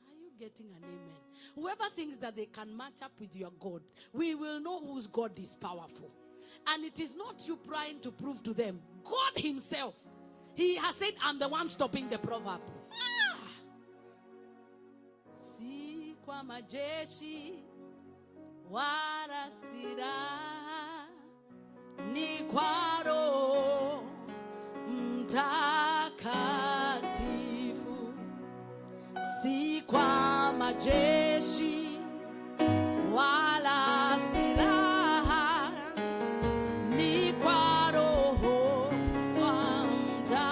Are you getting an amen? Whoever thinks that they can match up with your God, we will know whose God is powerful. And it is not you trying to prove to them. God himself, he has said, I'm the one stopping the proverb. Si kwa majeshi wala silaha ni kwa Roho Mtakatifu. Si kwa majeshi wala silaha ni kwa Roho wa Mtakatifu.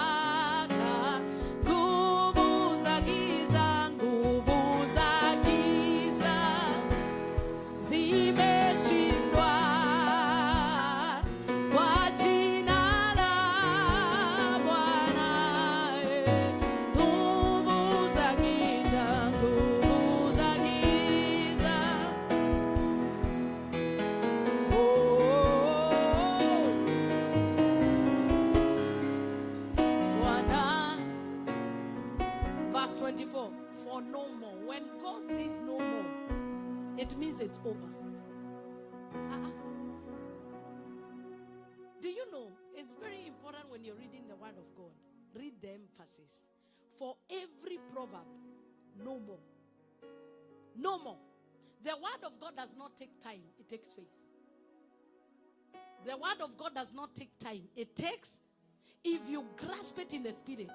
Nguvu za giza zimeshindwa kwa jina la Bwana. Nguvu za giza Bwana. Verse 24, for no more. When God says no more, it means it's over. Do you know, it's very important when you're reading the word of God, read the emphasis. For every proverb, no more. No more. The word of God does not take time, it takes faith. The word of God does not take time, it takes, if you grasp it in the spirit.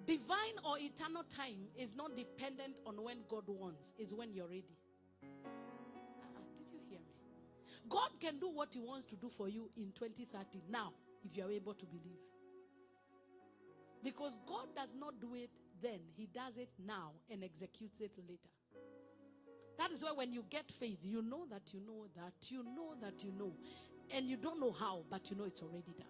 Divine or eternal time is not dependent on when God wants, it's when you're ready. Did you hear me? God can do what he wants to do for you in 2030 now, if you are able to believe. Because God does not do it then, he does it now and executes it later. That is why when you get faith, you know that you know that you know that you know. And you don't know how, but you know it's already done.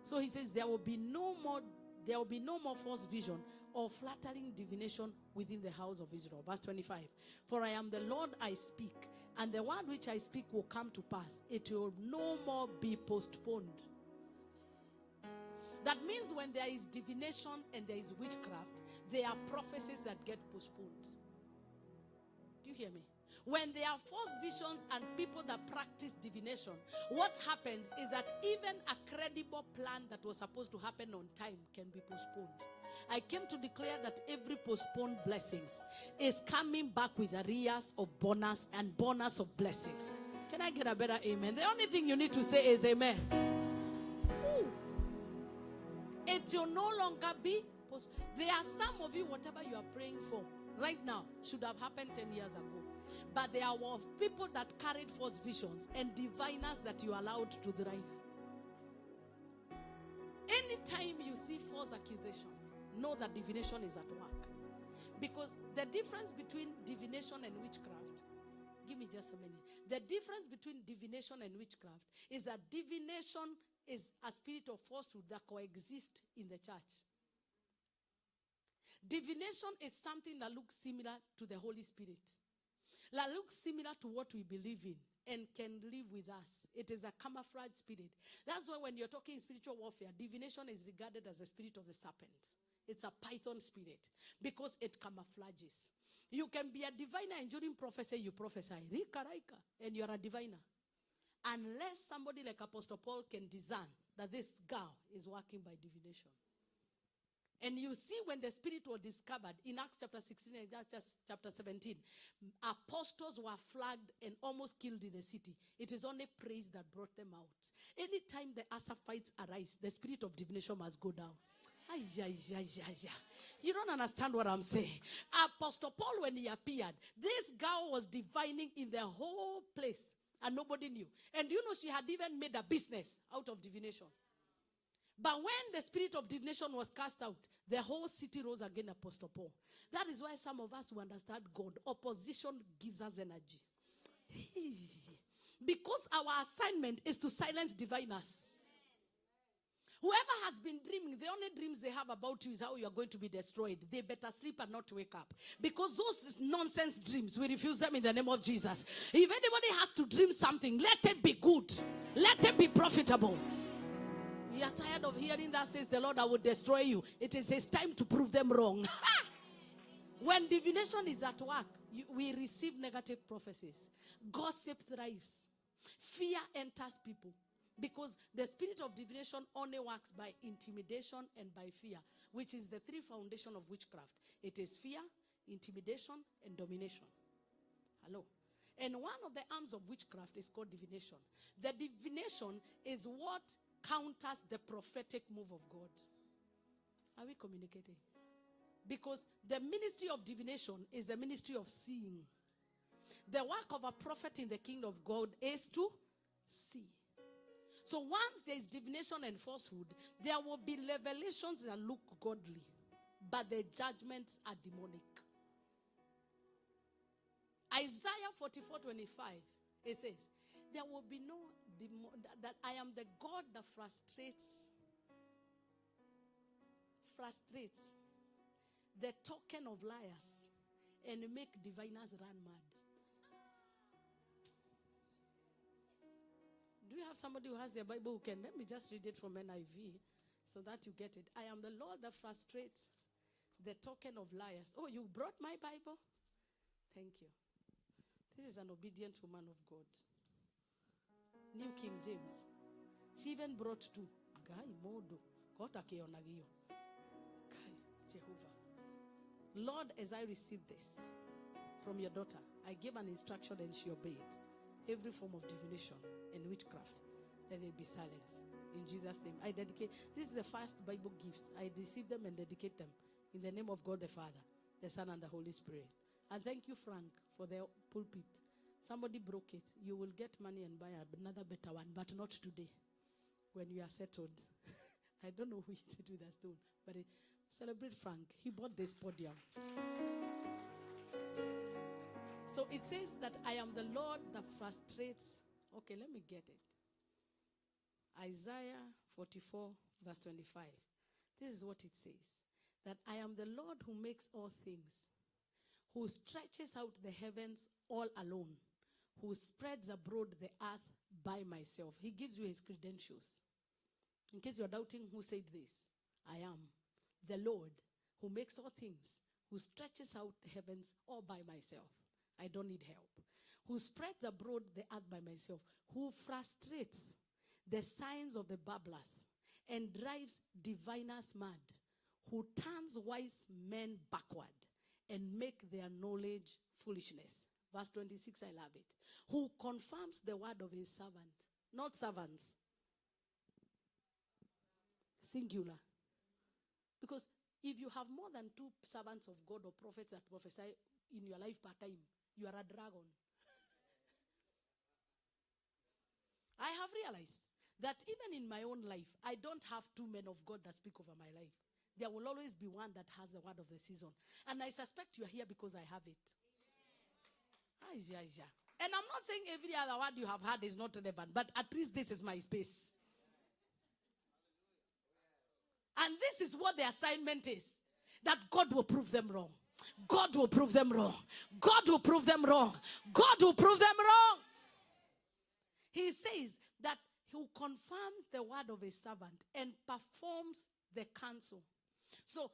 So he says there will be no more false vision or flattering divination within the house of Israel. Verse 25. For I am the Lord, I speak, and the word which I speak will come to pass. It will no more be postponed. That means when there is divination and there is witchcraft, there are prophecies that get postponed. Do you hear me? When there are false visions and people that practice divination, what happens is that even a credible plan that was supposed to happen on time can be postponed. I came to declare that every postponed blessings is coming back with arrears of bonus and bonus of blessings. Can I get a better amen? The only thing you need to say is amen. Ooh. It will no longer be. There are some of you, whatever you are praying for right now should have happened 10 years ago. But there are people that carried false visions and diviners that you allowed to thrive. Anytime you see false accusation, know that divination is at work. Because the difference between divination and witchcraft, give me just a minute. The difference between divination and witchcraft is that divination is a spirit of falsehood that coexists in the church. Divination is something that looks similar to the Holy Spirit. That looks similar to what we believe in and can live with us. It is a camouflage spirit. That's why when you're talking spiritual warfare, divination is regarded as the spirit of the serpent. It's a python spirit because it camouflages. You can be a diviner and during prophecy you prophesy, Rika, and you're a diviner. Unless somebody like Apostle Paul can discern that this girl is working by divination. And you see when the spirit was discovered in Acts chapter 16 and Acts chapter 17, apostles were flagged and almost killed in the city. It is only praise that brought them out. Anytime the Asa fights arise, the spirit of divination must go down. You don't understand what I'm saying. Apostle Paul, when he appeared, this girl was divining in the whole place and nobody knew. And you know she had even made a business out of divination. But when the spirit of divination was cast out, the whole city rose against Apostle Paul. That is why some of us who understand God, opposition gives us energy. Because our assignment is to silence diviners. Whoever has been dreaming, the only dreams they have about you is how you are going to be destroyed. They better sleep and not wake up. Because those nonsense dreams, we refuse them in the name of Jesus. If anybody has to dream something, let it be good. Let it be profitable. We are tired of hearing that says the Lord, I will destroy you. It is his time to prove them wrong. When divination is at work, we receive negative prophecies. Gossip thrives. Fear enters people. Because the spirit of divination only works by intimidation and by fear, which is the three foundations of witchcraft. It is fear, intimidation, and domination. Hello. And one of the arms of witchcraft is called divination. The divination is what counters the prophetic move of God. Are we communicating? Because the ministry of divination is the ministry of seeing. The work of a prophet in the kingdom of God is to see. So once there is divination and falsehood, there will be revelations that look godly, but the judgments are demonic. Isaiah 44:25, it says, there will be no that I am the God that frustrates the token of liars and make diviners run mad. Do you have somebody who has their Bible who can? Let me just read it from NIV so that you get it. I am the Lord that frustrates the token of liars. Oh, you brought my Bible? Thank you. This is an obedient woman of God. New King James. She even brought two. Guy Modo. Jehovah. Lord, as I received this from your daughter, I gave an instruction and she obeyed. Every form of divination and witchcraft, let it be silenced. In Jesus' name, I dedicate. This is the first Bible gifts. I receive them and dedicate them in the name of God the Father, the Son, and the Holy Spirit. And thank you, Frank, for the pulpit. Somebody broke it. You will get money and buy another better one, but not today. When you are settled. I don't know who to do that stone, but celebrate Frank. He bought this podium. So it says that I am the Lord that frustrates. Okay, let me get it. Isaiah 44 verse 25. This is what it says. That I am the Lord who makes all things, who stretches out the heavens all alone, who spreads abroad the earth by myself. He gives you his credentials. In case you're doubting who said this, I am the Lord who makes all things, who stretches out the heavens all by myself. I don't need help. Who spreads abroad the earth by myself. Who frustrates the signs of the babblers and drives diviners mad. Who turns wise men backward and make their knowledge foolishness. Verse 26, I love it. Who confirms the word of his servant. Not servants. Singular. Because if you have more than 2 servants of God or prophets that prophesy in your life part time, you are a dragon. I have realized that even in my own life, I don't have 2 men of God that speak over my life. There will always be one that has the word of the season. And I suspect you are here because I have it. And I'm not saying every other word you have heard is not relevant, but at least this is my space. And this is what the assignment is. That God will prove them wrong. God will prove them wrong. God will prove them wrong. God will prove them wrong. He says that he confirms the word of his servant and performs the counsel. So,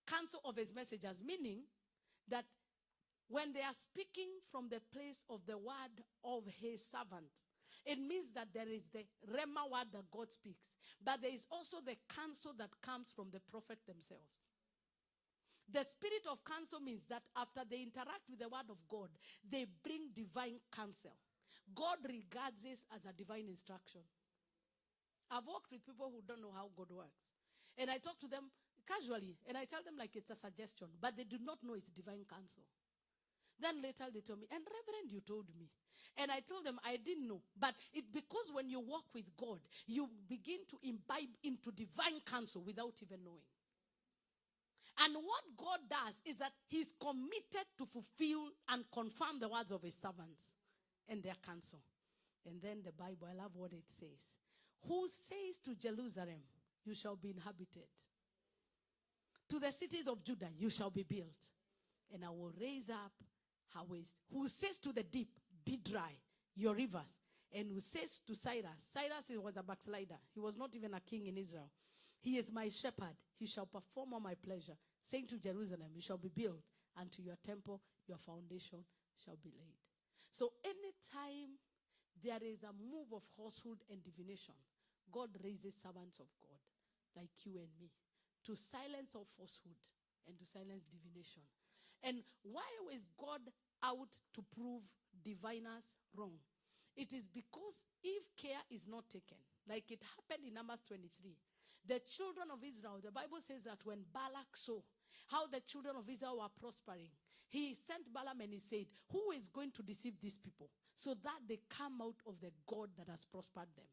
counsel of his messengers, meaning that when they are speaking from the place of the word of his servant, it means that there is the Rhema word that God speaks. But there is also the counsel that comes from the prophet themselves. The spirit of counsel means that after they interact with the word of God, they bring divine counsel. God regards this as a divine instruction. I've worked with people who don't know how God works. And I talk to them casually, and I tell them like it's a suggestion, but they do not know it's divine counsel. Then later they told me, and Reverend, you told me. And I told them I didn't know. But it's because when you walk with God, you begin to imbibe into divine counsel without even knowing. And what God does is that he's committed to fulfill and confirm the words of his servants and their counsel. And then the Bible, I love what it says. Who says to Jerusalem, you shall be inhabited. To the cities of Judah, you shall be built. And I will raise up her waste. Who says to the deep, be dry, your rivers. And who says to Cyrus was a backslider. He was not even a king in Israel. He is my shepherd. He shall perform all my pleasure. Saying to Jerusalem, you shall be built. And to your temple, your foundation shall be laid. So anytime there is a move of falsehood and divination, God raises servants of God like you and me to silence all falsehood and to silence divination. And why is God out to prove diviners wrong? It is because if care is not taken, like it happened in Numbers 23, the children of Israel, the Bible says that when Balak saw how the children of Israel were prospering, he sent Balaam and he said, who is going to deceive these people so that they come out of the God that has prospered them?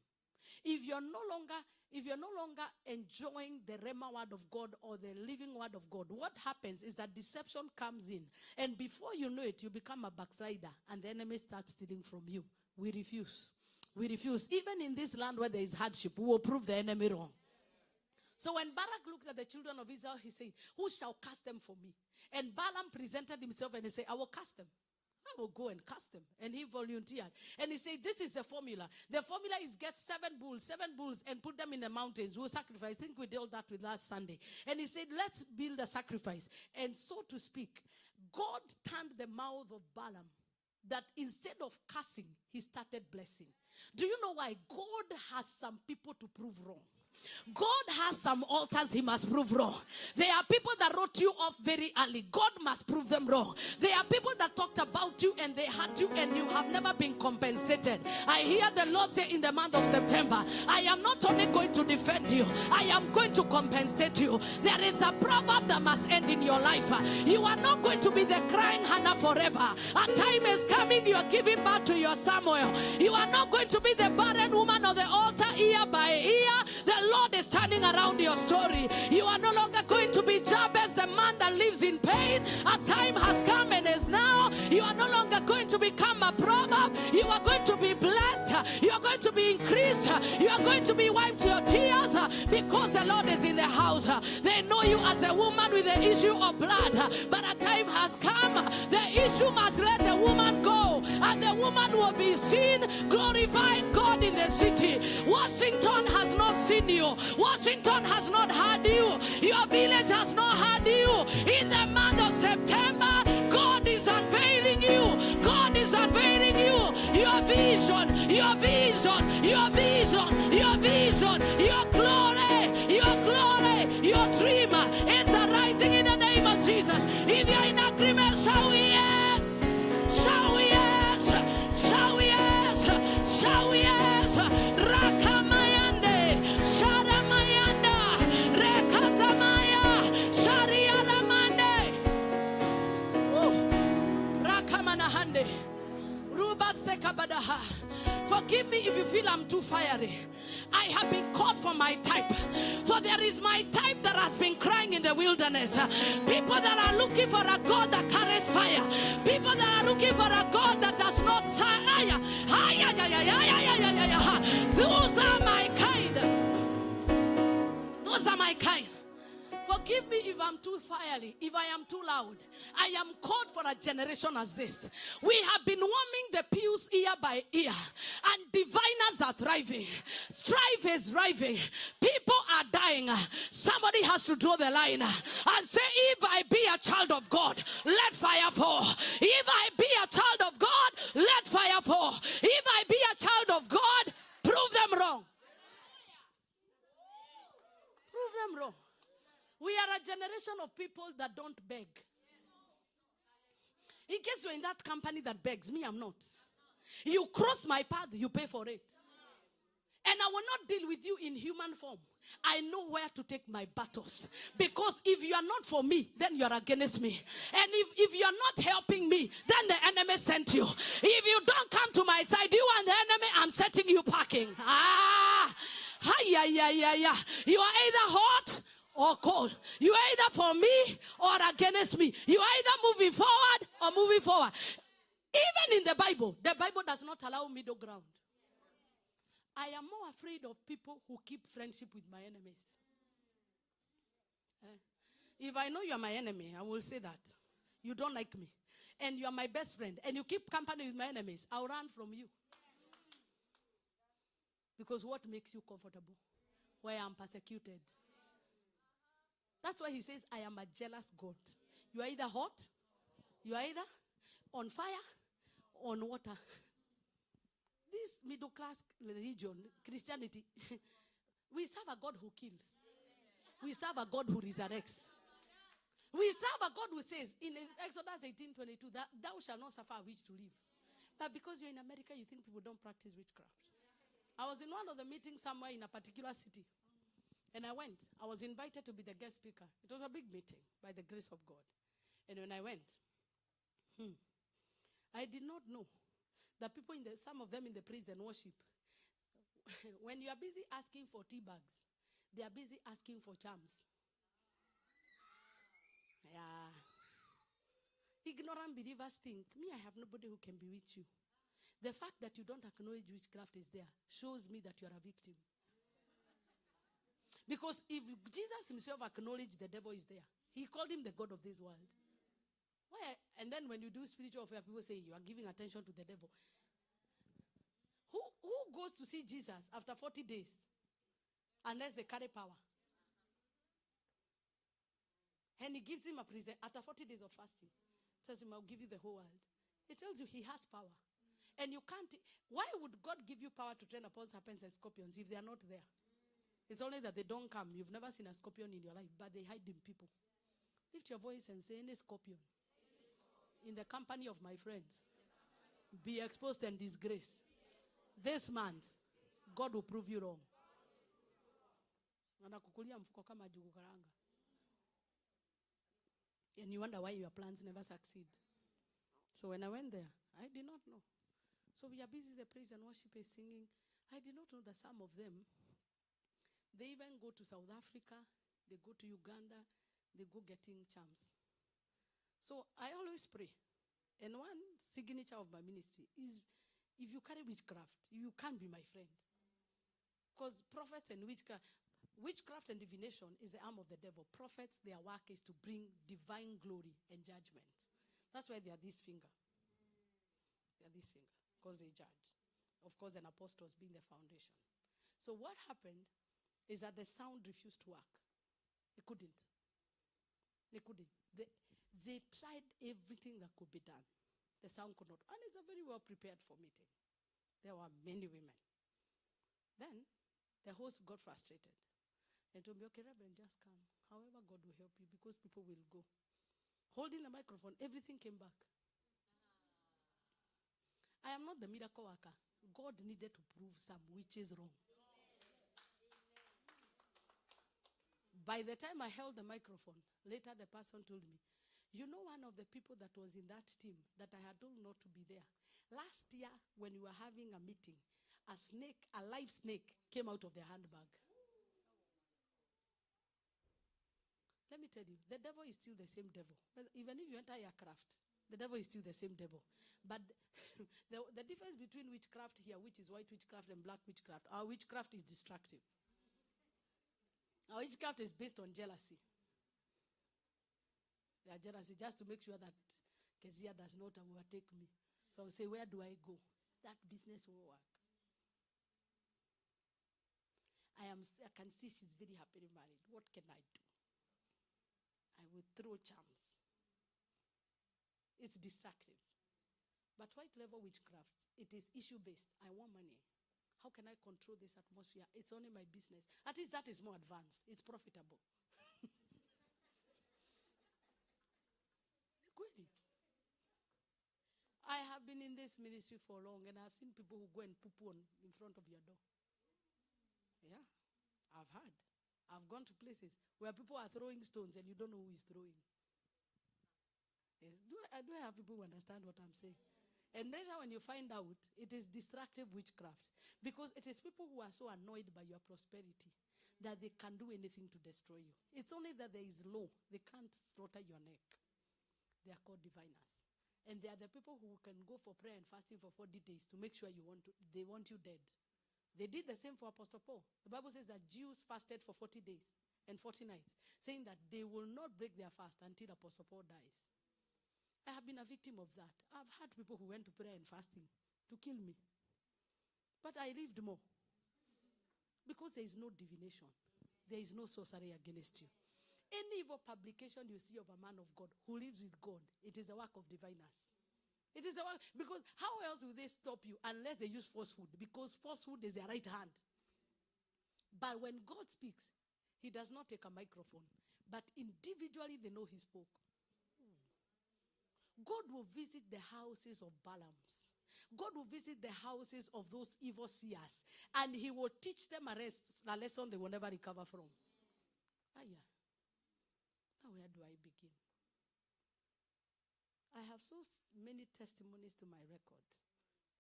If you're no longer enjoying the Rhema word of God or the living word of God, what happens is that deception comes in. And before you know it, you become a backslider and the enemy starts stealing from you. We refuse. We refuse. Even in this land where there is hardship, we will prove the enemy wrong. So when Barak looked at the children of Israel, he said, who shall cast them for me? And Balaam presented himself and he said, I will cast them. I will go and cast them. And he volunteered. And he said, this is the formula. The formula is get 7 bulls, and put them in the mountains. We'll sacrifice. I think we dealt that with last Sunday. And he said, let's build a sacrifice. And so to speak, God turned the mouth of Balaam that instead of cursing, he started blessing. Do you know why? God has some people to prove wrong. God has some altars he must prove wrong. There are people that wrote you off very early. God must prove them wrong. There are people that talked about you and they hurt you and you have never been compensated. I hear the Lord say in the month of September, I am not only going to defend you, I am going to compensate you. There is a proverb that must end in your life. You are not going to be the crying Hannah forever. A time is coming, you are giving birth to your Samuel. You are not going to be the barren woman of the altar ear by ear. The Lord is turning around your story. You are no longer going to be Jabez, the man that lives in pain. A time has come and is now. You are no longer going to become a proverb. You are going to be blessed. You are going to be increased. You are going to be wiped your tears because the Lord is in the house. They know you as a woman with the issue of blood. But a time has come. The issue must let the woman go. And the woman will be seen glorifying God in the city. Washington has not seen you. Washington has not heard you. Your village has not heard you. In the month of September, God is unveiling you. your vision, your vision, your vision, your vision, your glory, your dream is arising in the name of Jesus. If you're in agreement, shall we yes? Shall we yes? Shall we yes? Shall we yes? Rakamayande, Sharamayanda, Rekazamaya, Shariaramande. Rakamanahande, Ruba Sekabadaha. Forgive me if you feel I'm too fiery. I have been called for my type. For there is my type that has been crying in the wilderness. People that are looking for a God that carries fire. People that are looking for a God that does not fire. Those are my kind. Those are my kind. Forgive me if I'm too fiery, if I am too loud. I am called for a generation as this. We have been warming the pews ear by ear, and diviners are thriving. Strife is thriving. People are dying. Somebody has to draw the line and say, if I be a child of God, let fire fall. If I be a child of God, let fire fall. If I be a child of God, prove them wrong. Prove them wrong. We are a generation of people that don't beg. In case you're in that company that begs, me, I'm not. You cross my path, you pay for it. And I will not deal with you in human form. I know where to take my battles. Because if you are not for me, then you are against me. And if you are not helping me, then the enemy sent you. If you don't come to my side, you and the enemy, I'm setting you packing. You are either hot or cold. You are either for me or against me. You are either moving forward or moving forward. Even in the Bible does not allow middle ground. I am more afraid of people who keep friendship with my enemies. If I know you are my enemy, I will say that. You don't like me. And you are my best friend. And you keep company with my enemies. I'll run from you. Because what makes you comfortable? Where I'm persecuted. That's why he says, I am a jealous God. You are either hot, you are either on fire, on water. This middle class religion, Christianity, we serve a God who kills. We serve a God who resurrects. We serve a God who says in Exodus 18:22 that thou shalt not suffer a witch to live. But because you're in America, you think people don't practice witchcraft. I was in one of the meetings somewhere in a particular city. And I went. I was invited to be the guest speaker. It was a big meeting by the grace of God. And when I went, I did not know that people some of them in the praise and worship, when you are busy asking for tea bags, they are busy asking for charms. Yeah. Ignorant believers think, me, I have nobody who can bewitch you. The fact that you don't acknowledge witchcraft is there shows me that you are a victim. Because if Jesus himself acknowledged the devil is there, he called him the God of this world. Why? And then when you do spiritual warfare, people say you are giving attention to the devil. Who goes to see Jesus after 40 days unless they carry power? And he gives him a present after 40 days of fasting. Tells him, I'll give you the whole world. It tells you he has power. And you can't. Why would God give you power to train upon serpents and scorpions if they are not there? It's only that they don't come. You've never seen a scorpion in your life, but they hide in people. Lift your voice and say, any scorpion in the company of my friends, be exposed and disgraced. This month, God will prove you wrong. And you wonder why your plans never succeed. So when I went there, I did not know. So we are busy, the praise and worship is singing. I did not know that some of them, they even go to South Africa, they go to Uganda, they go getting charms. So I always pray. And one signature of my ministry is, if you carry witchcraft, you can't be my friend. Because prophets and witchcraft and divination is the arm of the devil. Prophets, their work is to bring divine glory and judgment. That's why they are this finger. They are this finger, because they judge. Of course, an apostle being the foundation. So what happened is that the sound refused to work. It couldn't. They couldn't. They tried everything that could be done. The sound could not. And it's a very well prepared for meeting. There were many women. Then the host got frustrated and told me, okay, Reverend, just come. However, God will help you because people will go. Holding the microphone, everything came back. I am not the miracle worker. God needed to prove some witches wrong. By the time I held the microphone, later the person told me, you know, one of the people that was in that team that I had told not to be there. Last year, when we were having a meeting, a live snake came out of their handbag. Let me tell you, the devil is still the same devil. Even if you enter aircraft, the devil is still the same devil. But the difference between witchcraft here, which is white witchcraft and black witchcraft, our witchcraft is destructive. Our witchcraft is based on jealousy. They are jealousy just to make sure that Kezia does not overtake me. So I'll say, where do I go? That business will work. I can see she's very happily married. What can I do? I will throw charms. It's destructive. But white level witchcraft, it is issue-based. I want money. How can I control this atmosphere? It's only my business. At least that is more advanced. It's profitable. I have been in this ministry for long, and I've seen people who go and poo-poo in front of your door. Yeah, I've heard. I've gone to places where people are throwing stones and you don't know who is throwing. Yes. Do I have people who understand what I'm saying? And later when you find out, it is destructive witchcraft. Because it is people who are so annoyed by your prosperity that they can do anything to destroy you. It's only that there is law. They can't slaughter your neck. They are called diviners. And they are the people who can go for prayer and fasting for 40 days to make sure they want you dead. They did the same for Apostle Paul. The Bible says that Jews fasted for 40 days and 40 nights, saying that they will not break their fast until Apostle Paul dies. I have been a victim of that. I've had people who went to prayer and fasting to kill me. But I lived more. Because there is no divination. There is no sorcery against you. Any evil publication you see of a man of God who lives with God, it is a work of diviners. It is a work, because how else will they stop you unless they use falsehood? Because falsehood is their right hand. But when God speaks, he does not take a microphone. But individually they know he spoke. God will visit the houses of Balaams. God will visit the houses of those evil seers. And he will teach them a lesson they will never recover from. Yeah. Now where do I begin? I have so many testimonies to my record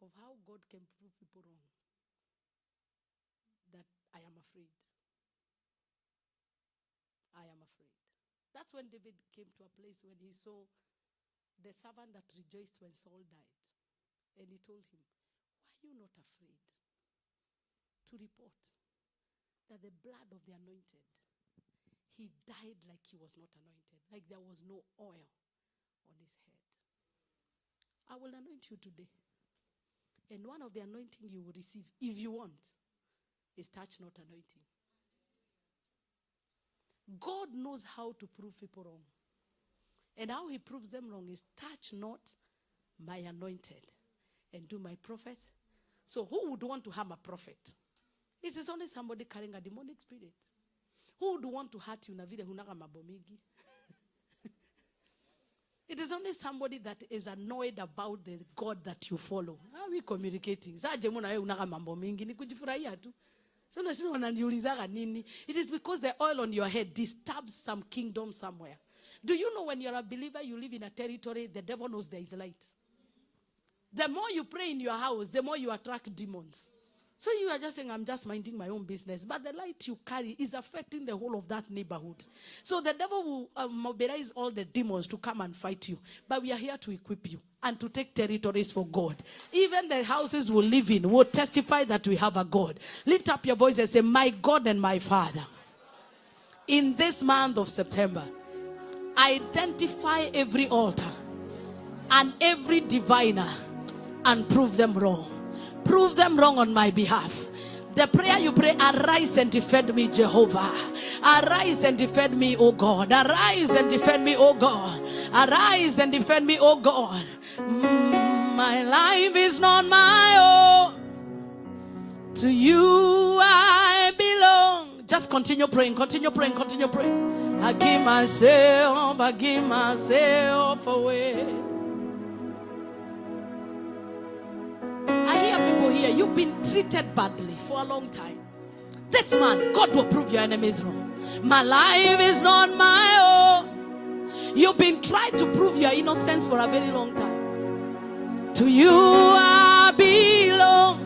of how God can prove people wrong that I am afraid. I am afraid. That's when David came to a place when he saw the servant that rejoiced when Saul died. And he told him, why are you not afraid to report that the blood of the anointed, he died like he was not anointed, like there was no oil on his head. I will anoint you today. And one of the anointing you will receive, if you want, is touch not anointing. God knows how to prove people wrong. And how he proves them wrong is touch not my anointed and do my prophet. So who would want to harm a prophet? It is only somebody carrying a demonic spirit. Who would want to hurt you na vile hunaga mambo mingi? It is only somebody that is annoyed about the God that you follow. How are we communicating? Saje muna wewe unaga mambo mingi ni kujifurahia tu. So nasema wananiulizaga nini? It is because the oil on your head disturbs some kingdom somewhere. Do you know when you're a believer, you live in a territory, the devil knows there is light. The more you pray in your house, the more you attract demons. So you are just saying, I'm just minding my own business. But the light you carry is affecting the whole of that neighborhood. So the devil will mobilize all the demons to come and fight you. But we are here to equip you and to take territories for God. Even the houses we live in will testify that we have a God. Lift up your voice and say, my God and my Father. In this month of September, identify every altar and every diviner and prove them wrong. Prove them wrong on my behalf. The prayer you pray, arise and defend me, Jehovah. Arise and defend me, O God. Arise and defend me, O God. Arise and defend me, O God. My life is not my own. To you I belong. Just continue praying, continue praying, continue praying. I give myself away. I hear people here, you've been treated badly for a long time. This man, God will prove your enemies wrong. My life is not my own. You've been trying to prove your innocence for a very long time. To you I belong.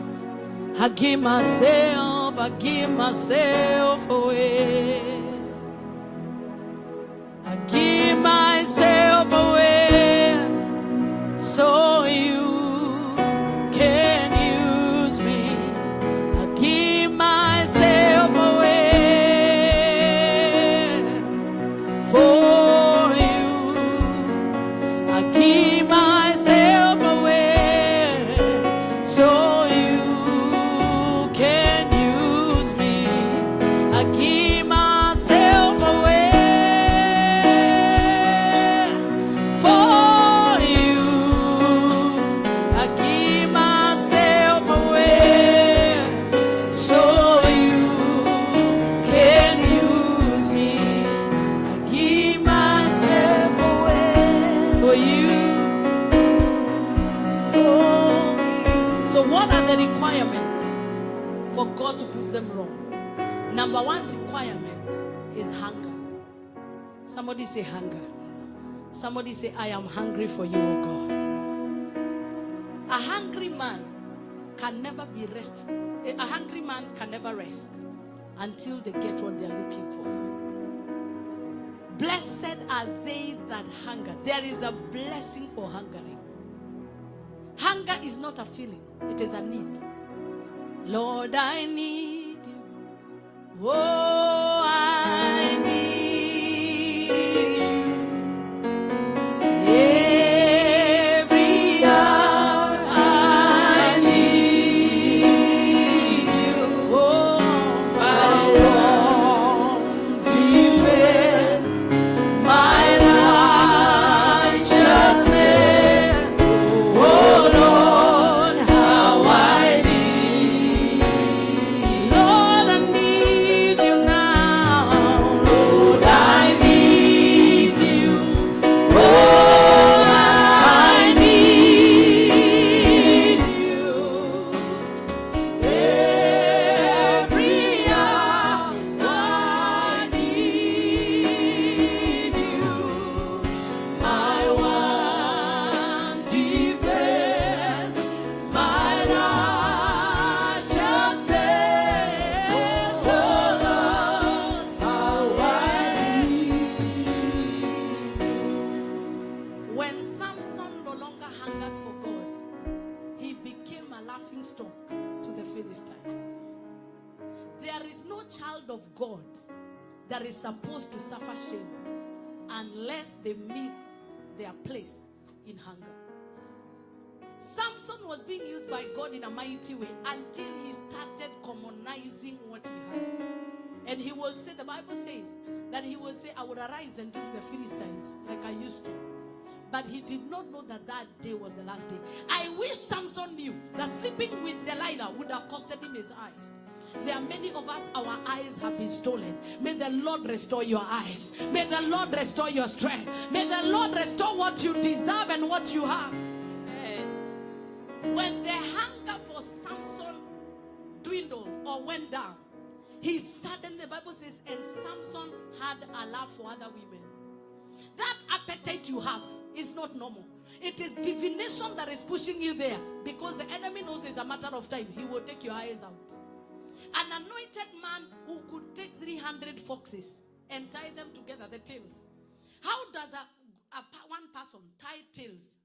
I give myself away. I give myself away so you can use me. I give myself away for you. I give myself away so you can use me. I give myself away for you. I give myself away so you can use me. I give myself away for you. So what are the requirements for God to prove them wrong? Number one requirement is hunger. Somebody say hunger. Somebody say, I am hungry for you, oh God. A hungry man can never be restful. A hungry man can never rest until they get what they are looking for. Blessed are they that hunger. There is a blessing for hungering. Hunger is not a feeling, it is a need. Lord, I need you. Oh, I need you. Every hour I need you. Oh, my wrong defense, my righteousness. Oh Lord, how I need. Lord, I need you now. Lord, I need you. Oh, I need you. Every hour I need you. My one defense, my righteousness. Oh Lord, how I need. When Samson no longer hungered for God, he became a laughing stock to the Philistines. There is no child of God that is supposed to suffer shame unless they miss their place in hunger. Samson was being used by God in a mighty way until he started commonizing what he had. And he will say, the Bible says that he will say, I would arise and do the Philistines like I used to. But he did not know that that day was the last day. I wish Samson knew that sleeping with Delilah would have costed him his eyes. There are many of us, our eyes have been stolen. May the Lord restore your eyes. May the Lord restore your strength. May the Lord restore what you deserve and what you have. When the hunger for Samson dwindled or went down, he suddenly, the Bible says, and Samson had a love for other women. That appetite you have is not normal. It is divination that is pushing you there, because the enemy knows it's a matter of time. He will take your eyes out. An anointed man who could take 300 foxes and tie them together, the tails. How does one person tie tails?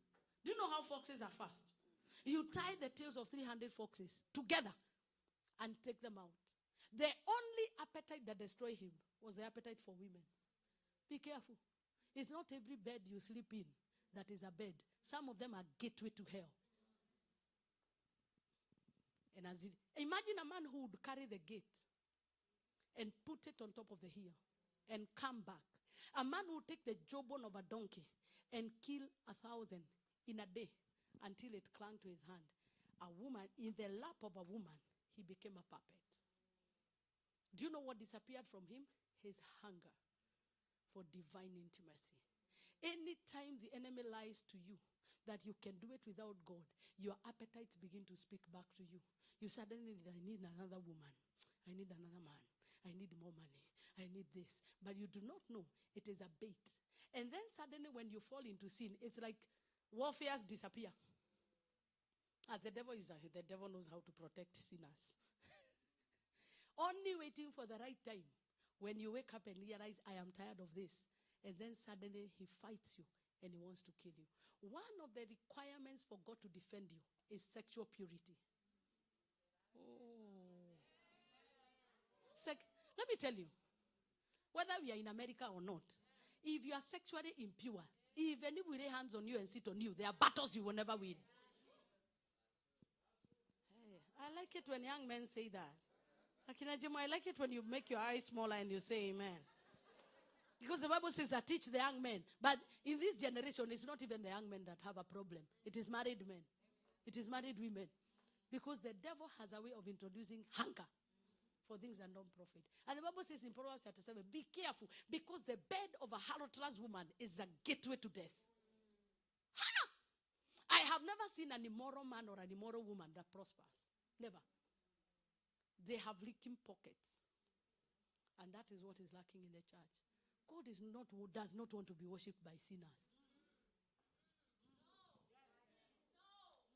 Do you know how foxes are fast? You tie the tails of 300 foxes together and take them out. The only appetite that destroyed him was the appetite for women. Be careful. It's not every bed you sleep in that is a bed. Some of them are gateway to hell. And imagine a man who would carry the gate and put it on top of the hill and come back. A man who would take the jawbone of a donkey and kill 1,000 in a day until it clung to his hand. A woman, in the lap of a woman, he became a puppet. Do you know what disappeared from him? His hunger for divine intimacy. Anytime the enemy lies to you that you can do it without God, your appetites begin to speak back to you. You suddenly, I need another woman. I need another man. I need more money. I need this. But you do not know it is a bait. And then suddenly when you fall into sin, it's like warfares disappear. The devil knows how to protect sinners. Only waiting for the right time. When you wake up and realize, I am tired of this. And then suddenly he fights you and he wants to kill you. One of the requirements for God to defend you is sexual purity. Oh. Let me tell you, whether we are in America or not, if you are sexually impure, even if we lay hands on you and sit on you, there are battles you will never win. Hey, I like it when young men say that. I like it when you make your eyes smaller and you say amen. Because the Bible says, I teach the young men. But in this generation, it's not even the young men that have a problem. It is married men. It is married women. Because the devil has a way of introducing hunger for things that don't profit. And the Bible says in Proverbs chapter 7, be careful, because the bed of a harlot's woman is a gateway to death. I have never seen an immoral man or an immoral woman that prospers. Never. They have leaking pockets. And that is what is lacking in the church. God does not want to be worshipped by sinners.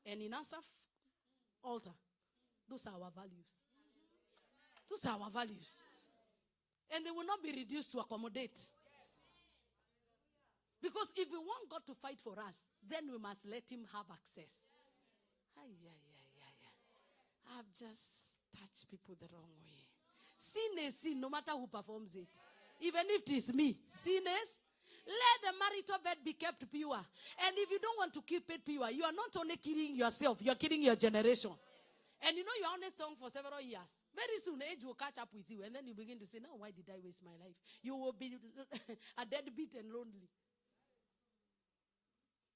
And in Asaph altar, those are our values. Those are our values. And they will not be reduced to accommodate. Because if we want God to fight for us, then we must let him have access. I've just touched people the wrong way. Sin is sin, no matter who performs it. Even if it is me, sin is. Let the marital bed be kept pure. And if you don't want to keep it pure, you are not only killing yourself, you are killing your generation. And you know you are on a song for several years. Very soon age will catch up with you. And then you begin to say, now why did I waste my life? You will be a deadbeat and lonely.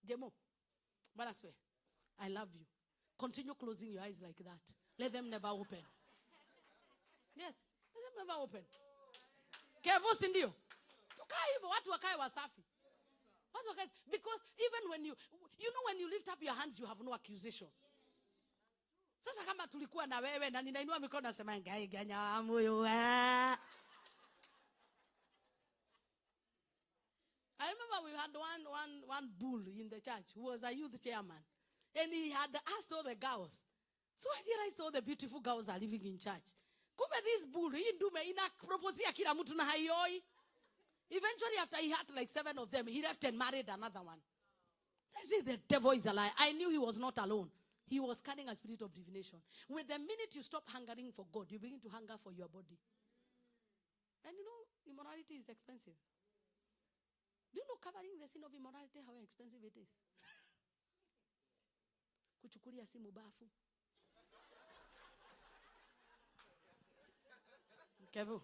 Demo, but I swear, I love you. Continue closing your eyes like that. Let them never open. Yes, let them never open. Kevo sindio. Tukai hivyo watu wakae wasafi. Watu wakae, because even when you know when you lift up your hands you have no accusation. Sasa kama tulikuwa na wewe na ninainua mikono nasema ngai ganya moyo wa. I remember we had one bull in the church who was a youth chairman. And he had asked all the girls. So I realized all the beautiful girls are living in church. Kumbe this bull, proposed kila mtu na haioi. Eventually after he had like 7 of them, he left and married another one. I say the devil is a lie. I knew he was not alone. He was carrying a spirit of divination. With the minute you stop hungering for God, you begin to hunger for your body. And you know, immorality is expensive. Do you know covering the sin of immorality, how expensive it is? Kuchukulia simu bafu. Kevu.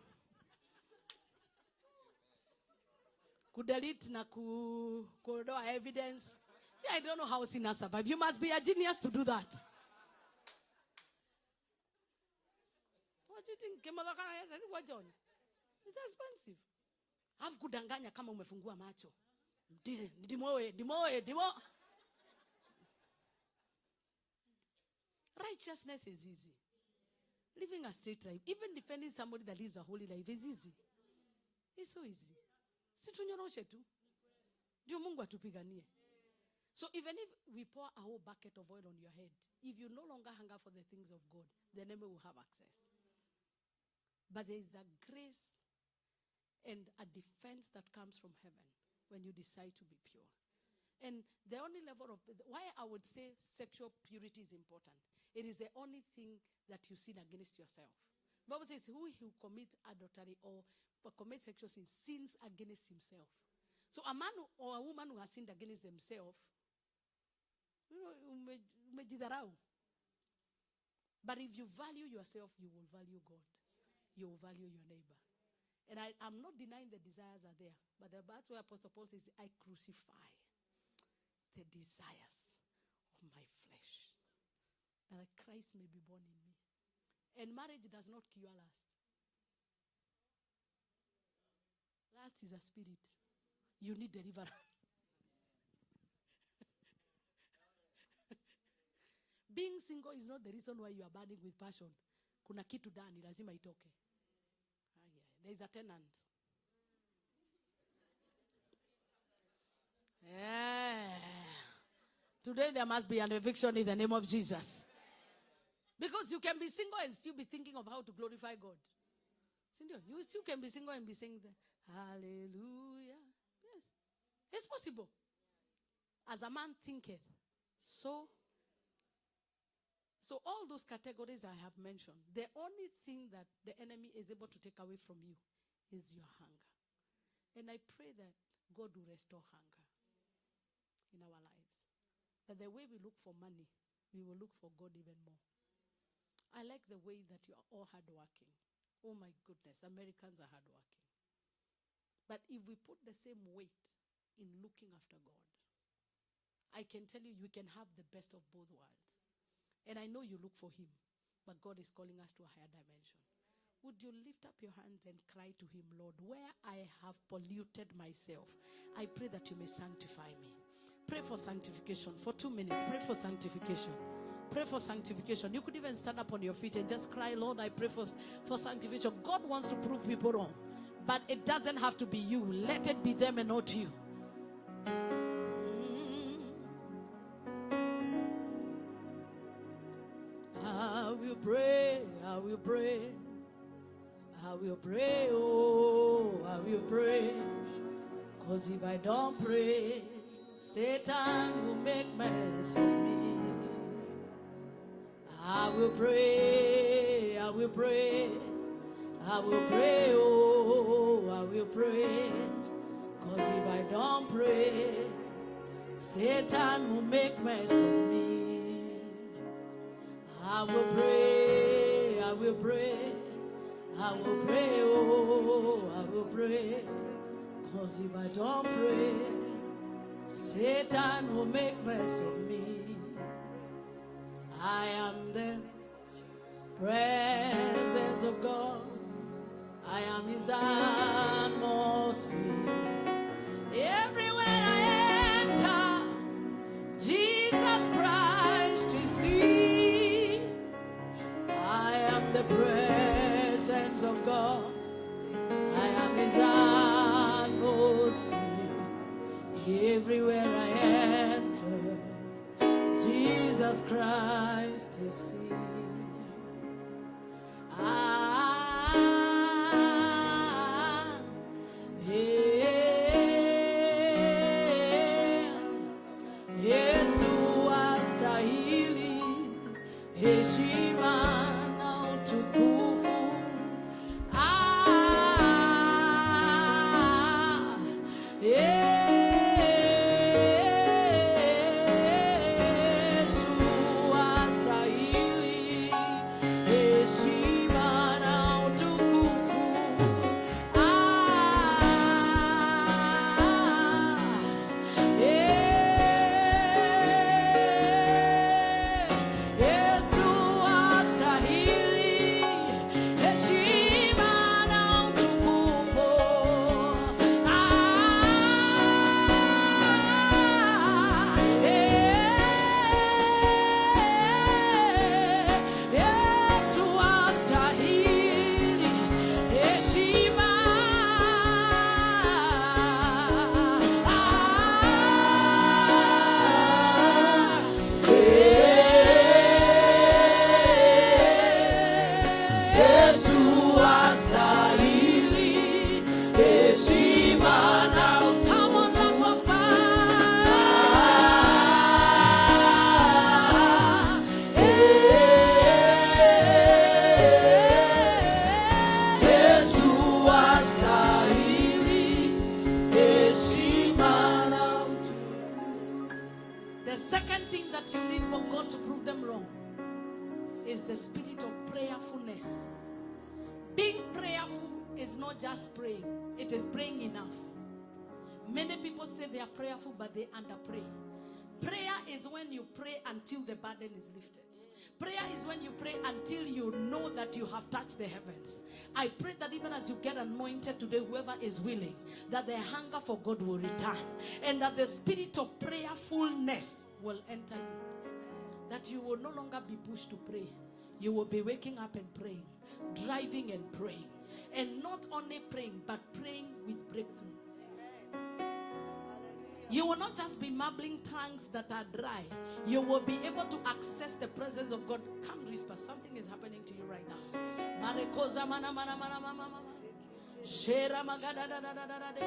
Kudelete na kuondoa evidence. I don't know how sinners survive. You must be a genius to do that. What do you think? It's expensive. Have kudanganya kama umefungua macho. Dimo. Righteousness is easy. Living a straight life, even defending somebody that lives a holy life is easy. It's so easy. Situnyoroshe tu. Ndio Mungu atupiganie. So even if we pour a whole bucket of oil on your head, if you no longer hunger for the things of God, the enemy will have access. But there is a grace and a defense that comes from heaven when you decide to be pure. And the only level of, why I would say sexual purity is important. It is the only thing that you sin against yourself. The Bible says, who commits adultery or commits sexual sin sins against himself. So a man or a woman who has sinned against themselves, but if you value yourself, you will value God. You will value your neighbor. And I'm not denying the desires are there. But that's where Apostle Paul says, I crucify the desires of my flesh, that Christ may be born in me. And marriage does not cure lust. Lust is a spirit. You need deliverance. Being single is not the reason why you are burning with passion. Kuna kitu ndani lazima itoke. There is a tenant. Yeah. Today there must be an eviction in the name of Jesus. Because you can be single and still be thinking of how to glorify God. You still can be single and be saying hallelujah. Yes. It's possible. As a man thinketh, so all those categories I have mentioned, the only thing that the enemy is able to take away from you is your hunger. And I pray that God will restore hunger in our lives. That the way we look for money, we will look for God even more. I like the way that you are all hardworking. Oh my goodness, Americans are hardworking. But if we put the same weight in looking after God, I can tell you, you can have the best of both worlds. And I know you look for him, but God is calling us to a higher dimension. Would you lift up your hands and cry to him, Lord, where I have polluted myself, I pray that you may sanctify me. Pray for sanctification. For 2 minutes, pray for sanctification. Pray for sanctification. You could even stand up on your feet and just cry, Lord, I pray for sanctification. God wants to prove people wrong, but it doesn't have to be you. Let it be them and not you. I will pray, I will pray, I will pray, oh, I will pray. Because if I don't pray, Satan will make mess of me. I will pray, I will pray, I will pray, oh, I will pray. Because if I don't pray, Satan will make mess of me. I will pray, I will pray, I will pray, oh, I will pray. Because if I don't pray, Satan will make mess of me. I am the presence of God. I am his atmosphere. Everywhere I enter, Jesus Christ is seen. I am the presence of God. I am his atmosphere. Everywhere I enter, Jesus Christ is seen. Yesu astahili heshima na utukufu. The second thing that you need for God to prove them wrong is the spirit of prayerfulness. Being prayerful is not just praying, it is praying enough. Many people say they are prayerful, but they underpray. Prayer is when you pray until the burden is lifted. Prayer is when when you pray until you know that you have touched the heavens. I pray that even as you get anointed today, whoever is willing, that the hunger for God will return, and that the spirit of prayerfulness will enter you. That you will no longer be pushed to pray. You will be waking up and praying, driving and praying, and not only praying, but praying with breakthrough. You will not just be mumbling tongues that are dry. You will be able to access the presence of God. Come, Rispa, something is happening to you right now. Marekoza mana mana mana mama mama. Shera magada da da da da da.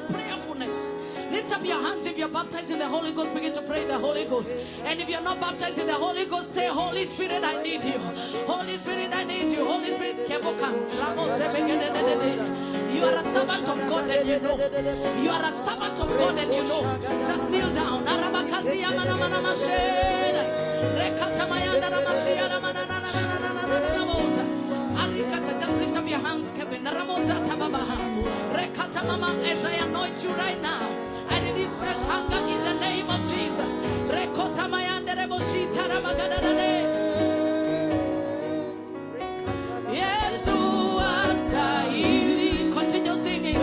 Prayerfulness. Lift up your hands if you're baptized in the Holy Ghost. Begin to pray in the Holy Ghost. And if you're not baptized in the Holy Ghost, say, Holy Spirit, I need you. Holy Spirit, I need you. Holy Spirit, you are a servant of God and you know. You are a servant of God and you know. Just kneel down. Just lift up your hands, Kevin. As I anoint you right now, and it is fresh hunger in the name of Jesus. Continue singing.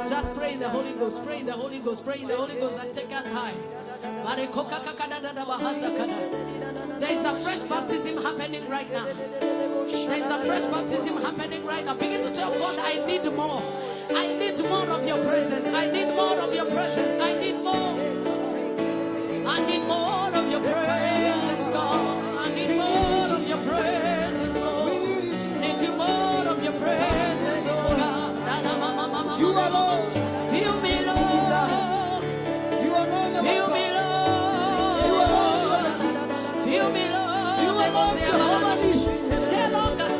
Just pray in the Holy Ghost, pray in the Holy Ghost, pray in the Holy Ghost and take us high. There is a fresh baptism happening right now. There is a fresh baptism happening right now. Begin to tell God, I need more. I need more of your presence. I need more of your presence. I need more. I need more of your presence, God. I need more of your presence, Lord. Need you more of your presence, oh God. You alone. Feel me, Lord. You alone. Feel me, Lord. You alone. Feel me, Lord. You alone, Jehovah Nissi. Stay longer in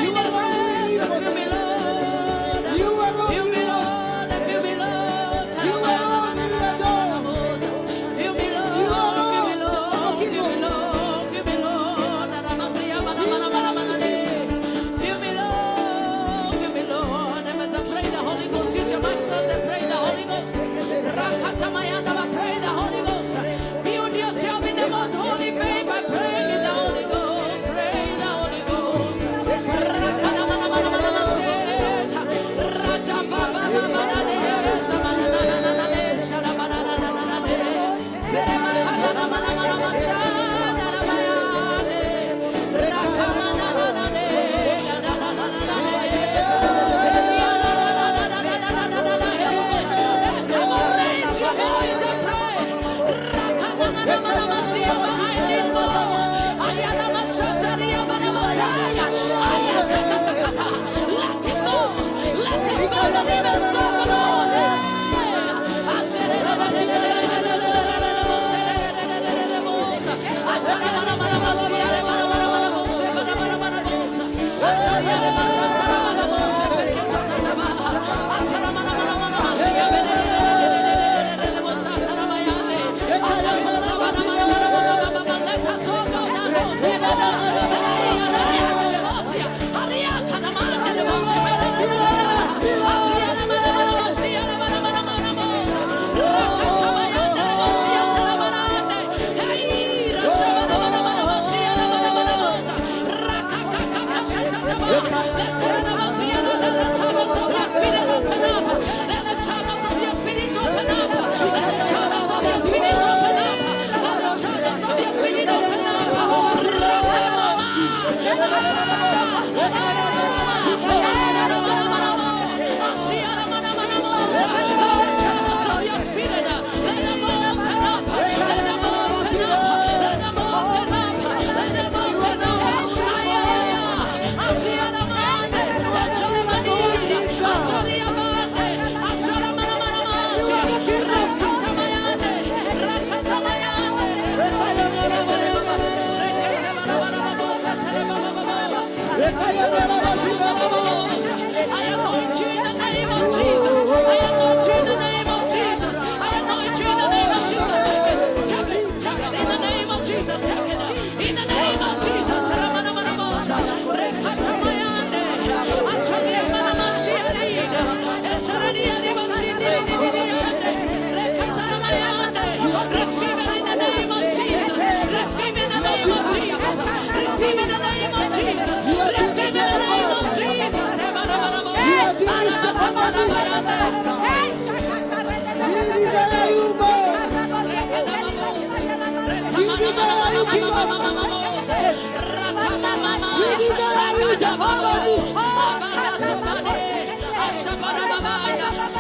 You His alone, presence. Feel me, Lord. You alone, Feel me, Lord. Feel me, Lord. You alone, we adore. Feel me, Lord. You alone, Feel me, Lord.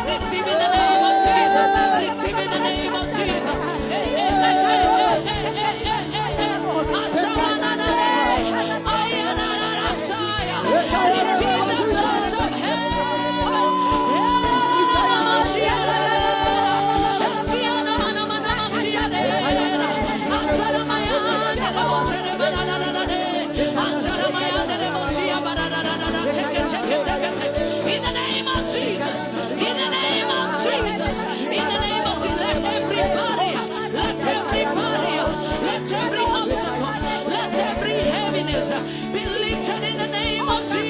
Receive in the name of Jesus. Receive in the name of Jesus. In the name of Jesus. In the name of Jesus. In the name of Jesus. Let every obstacle, let every heaviness be lifted in the name of Jesus.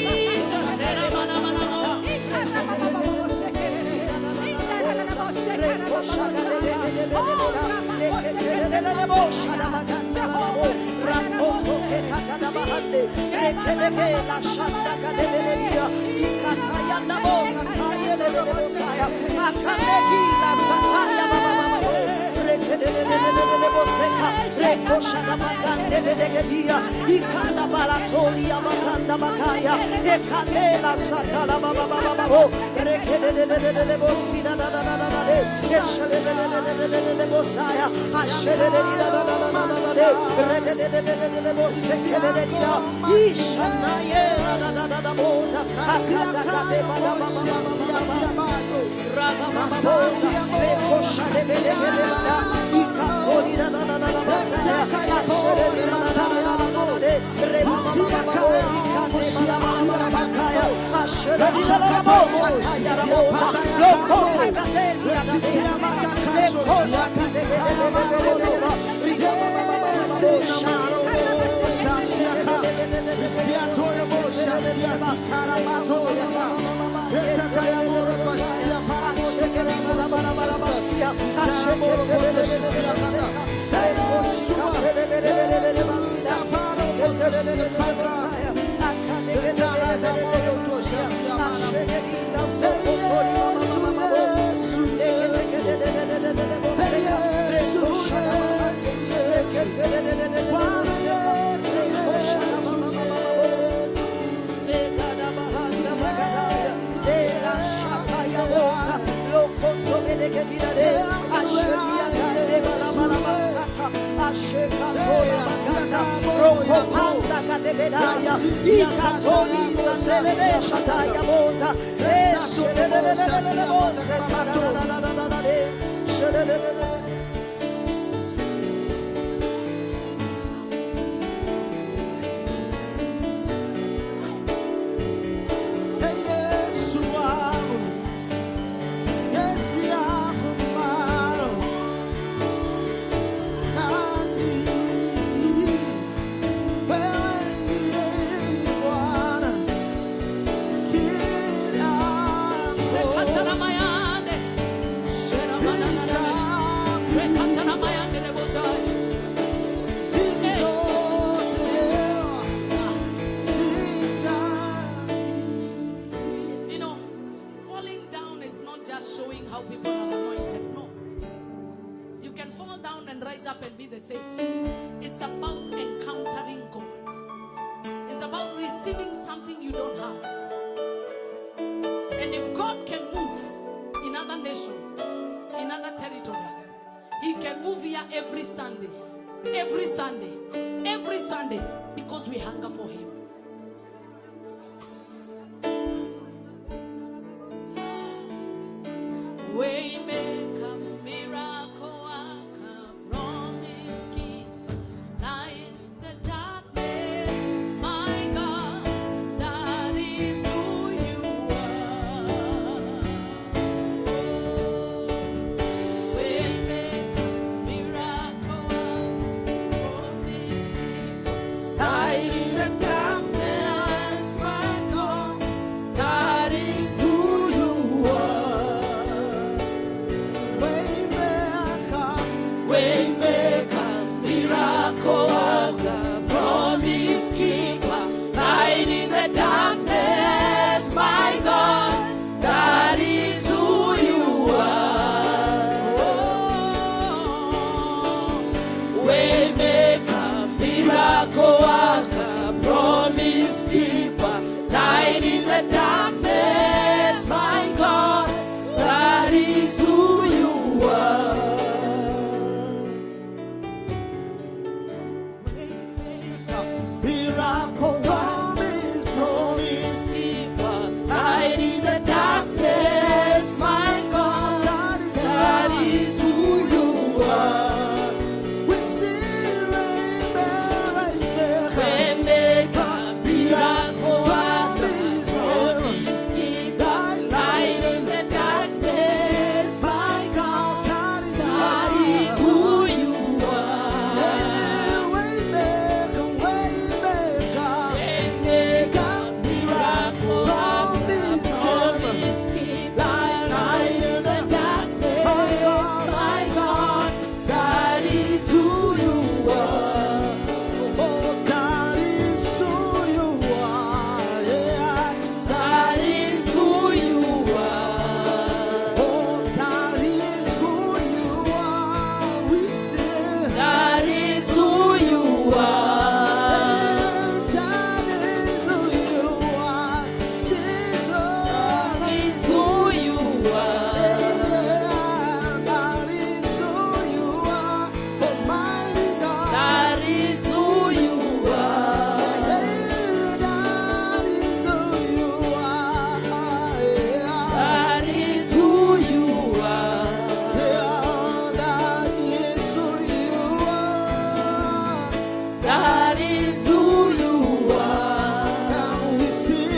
up and be the same. It's about encountering God. It's about receiving something you don't have. And if God can move in other nations, in other territories, He can move here every Sunday. Every Sunday. Every Sunday. Because we hunger for Him. Waymaker, miracle worker, promise keeper, light in the darkness, my God, that is who you are. Waymaker, miracle worker, promise keeper, light in the darkness, my God, that is who you are. Waymaker, miracle worker, promise keeper, light in the darkness, my God, that is who you are. Waymaker, miracle worker, promise keeper, light in the darkness, my God, that is who you are. Miracle promise, promise keeper, light in the darkness, my God, that is who you are. We see Waymaker, miracle promise keeper, light in the darkness, my God, that is who you are. Waymaker, miracle promise keeper, light in the darkness, my God, that is who you are. Oh, that is who you are. Yeah, that is who you are. Oh, that is who you are. We say that is who you are. That is who you are. Jesus, that is who you are. That is who you are. Almighty God, that is who you are. That is who you are. That is who you are. That is who you are. That is who you are. Now we see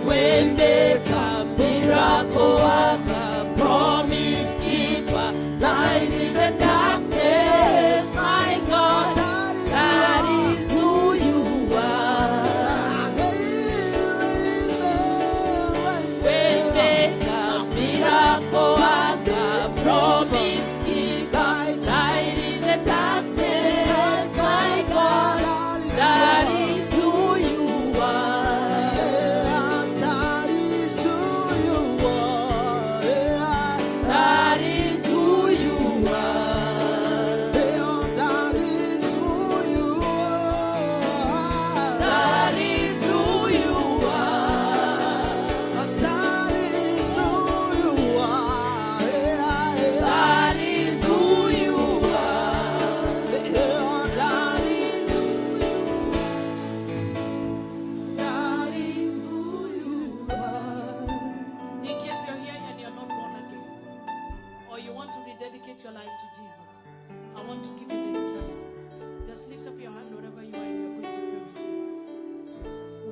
Waymaker, miracle worker, promise keeper, light in the darkness, my God, that is who you are. Waymaker, miracle worker, promise keeper, light in the darkness, my God, that is who you are. That is who you are. That is who you are. That is who you are. That is who you are. That is who you are. That is who you are. That is who That is who you are. In case you're here and you're not born again, or you want to rededicate your life to Jesus, I want to give you this chance. Just lift up your hand wherever you are and you're going to pray with you.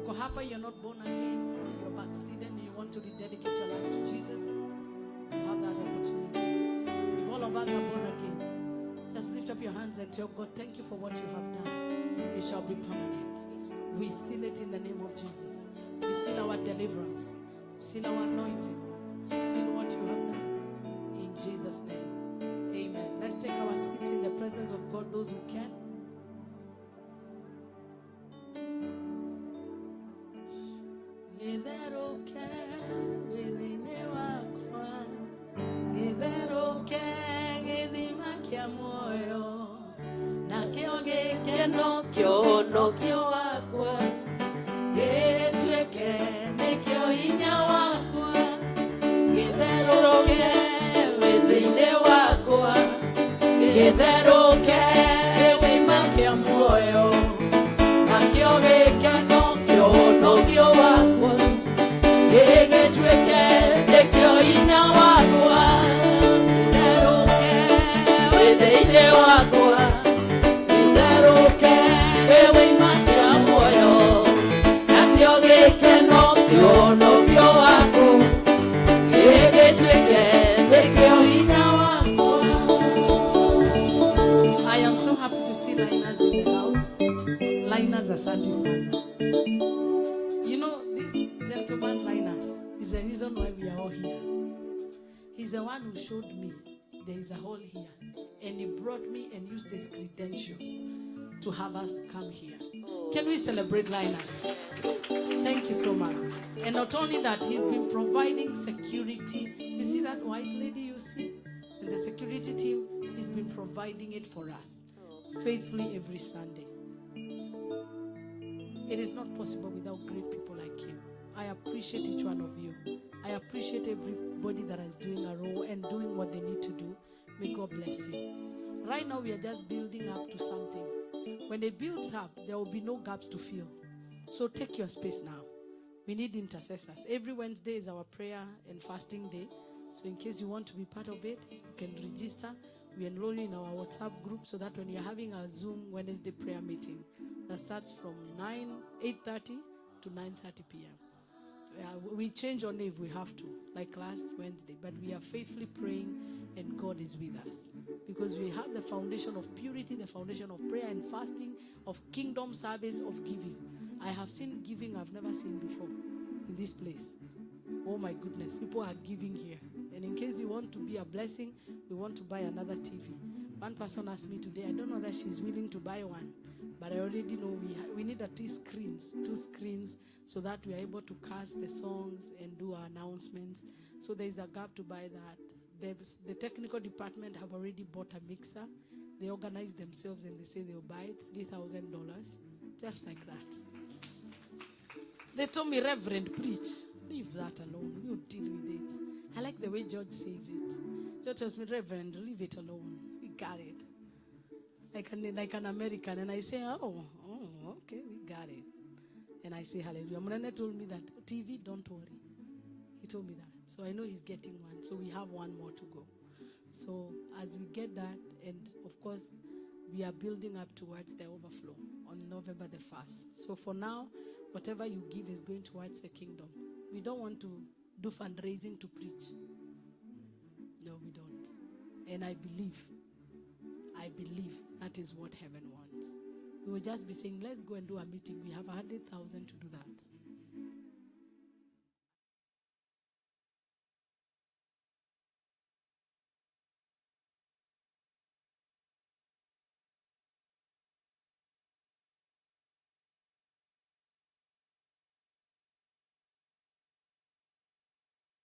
Uko hapa, you're not born again, or you're backslidden, you want to rededicate your life to Jesus, you have that opportunity. If all of us are born again, just lift up your hands and tell God, thank you for what you have done. It shall be permanent. We seal it in the name of Jesus. We seal our deliverance. We seal our anointing. We seal what you have done. In Jesus' name. Amen. Let's take our seats in the presence of God, those who can. Githerũke gĩthima kĩa muoyo, nakĩo gĩkeno kĩonokio wakwa, gĩtuĩke nĩkĩo hinya wakwa, gĩtherũke thĩinĩ wakwa, gĩtherũke gĩthima kĩa muoyo, nakĩo gĩkeno kĩonokio wakwa, gĩtuĩke nĩkĩo hinya wakwa, gĩtherũke thĩinĩ wakwa, gĩtherũke gĩthima kĩa muoyo, nakĩo gĩkeno kĩonokio wakwa, gĩtuĩke nĩkĩo hinya wakwa. I am so happy to see Linus in the house. Linus, asante sana. You know, this gentleman Linus is the reason why we are all here. He's the one who showed me there is a hall here, and he brought me and used his credentials to have us come here. Can we celebrate Linus? Thank you so much. And not only that, he's been providing security. You see that white lady you see? And the security team, he's been providing it for us faithfully every Sunday. It is not possible without great people like him. I appreciate each one of you. I appreciate everybody that is doing a role and doing what they need to do. May God bless you. Right now, we are just building up to something. When it builds up, there will be no gaps to fill. So take your space now. We need intercessors. Every Wednesday is our prayer and fasting day. So in case you want to be part of it, you can register. We enroll you in our WhatsApp group so that when you're having a Zoom Wednesday prayer meeting, that starts from 8:30 to 9:30 p.m. We change only if we have to, like last Wednesday. But we are faithfully praying and God is with us. Because we have the foundation of purity, the foundation of prayer and fasting, of kingdom service, of giving. I have seen giving I've never seen before in this place. Oh my goodness, people are giving here. And in case you want to be a blessing, we want to buy another TV. One person asked me today, I don't know that she's willing to buy one, but I already know we need at least two screens, so that we are able to cast the songs and do our announcements. So there is a gap to buy that. The technical department have already bought a mixer. They organize themselves and they say they'll buy it, $3,000, just like that. They told me, Reverend, preach. Leave that alone. We'll deal with it. I like the way George says it. George tells me, Reverend, leave it alone. We got it. Like an American. And I say, oh, okay, we got it. And I say, hallelujah. Munene told me that, TV, don't worry. He told me that. So I know he's getting one. So we have one more to go. So as we get that, and of course, we are building up towards the overflow on November the 1st. So for now, whatever you give is going towards the kingdom. We don't want to do fundraising to preach. No, we don't. And I believe that is what heaven wants. We will just be saying, let's go and do a meeting. We have 100,000 to do that.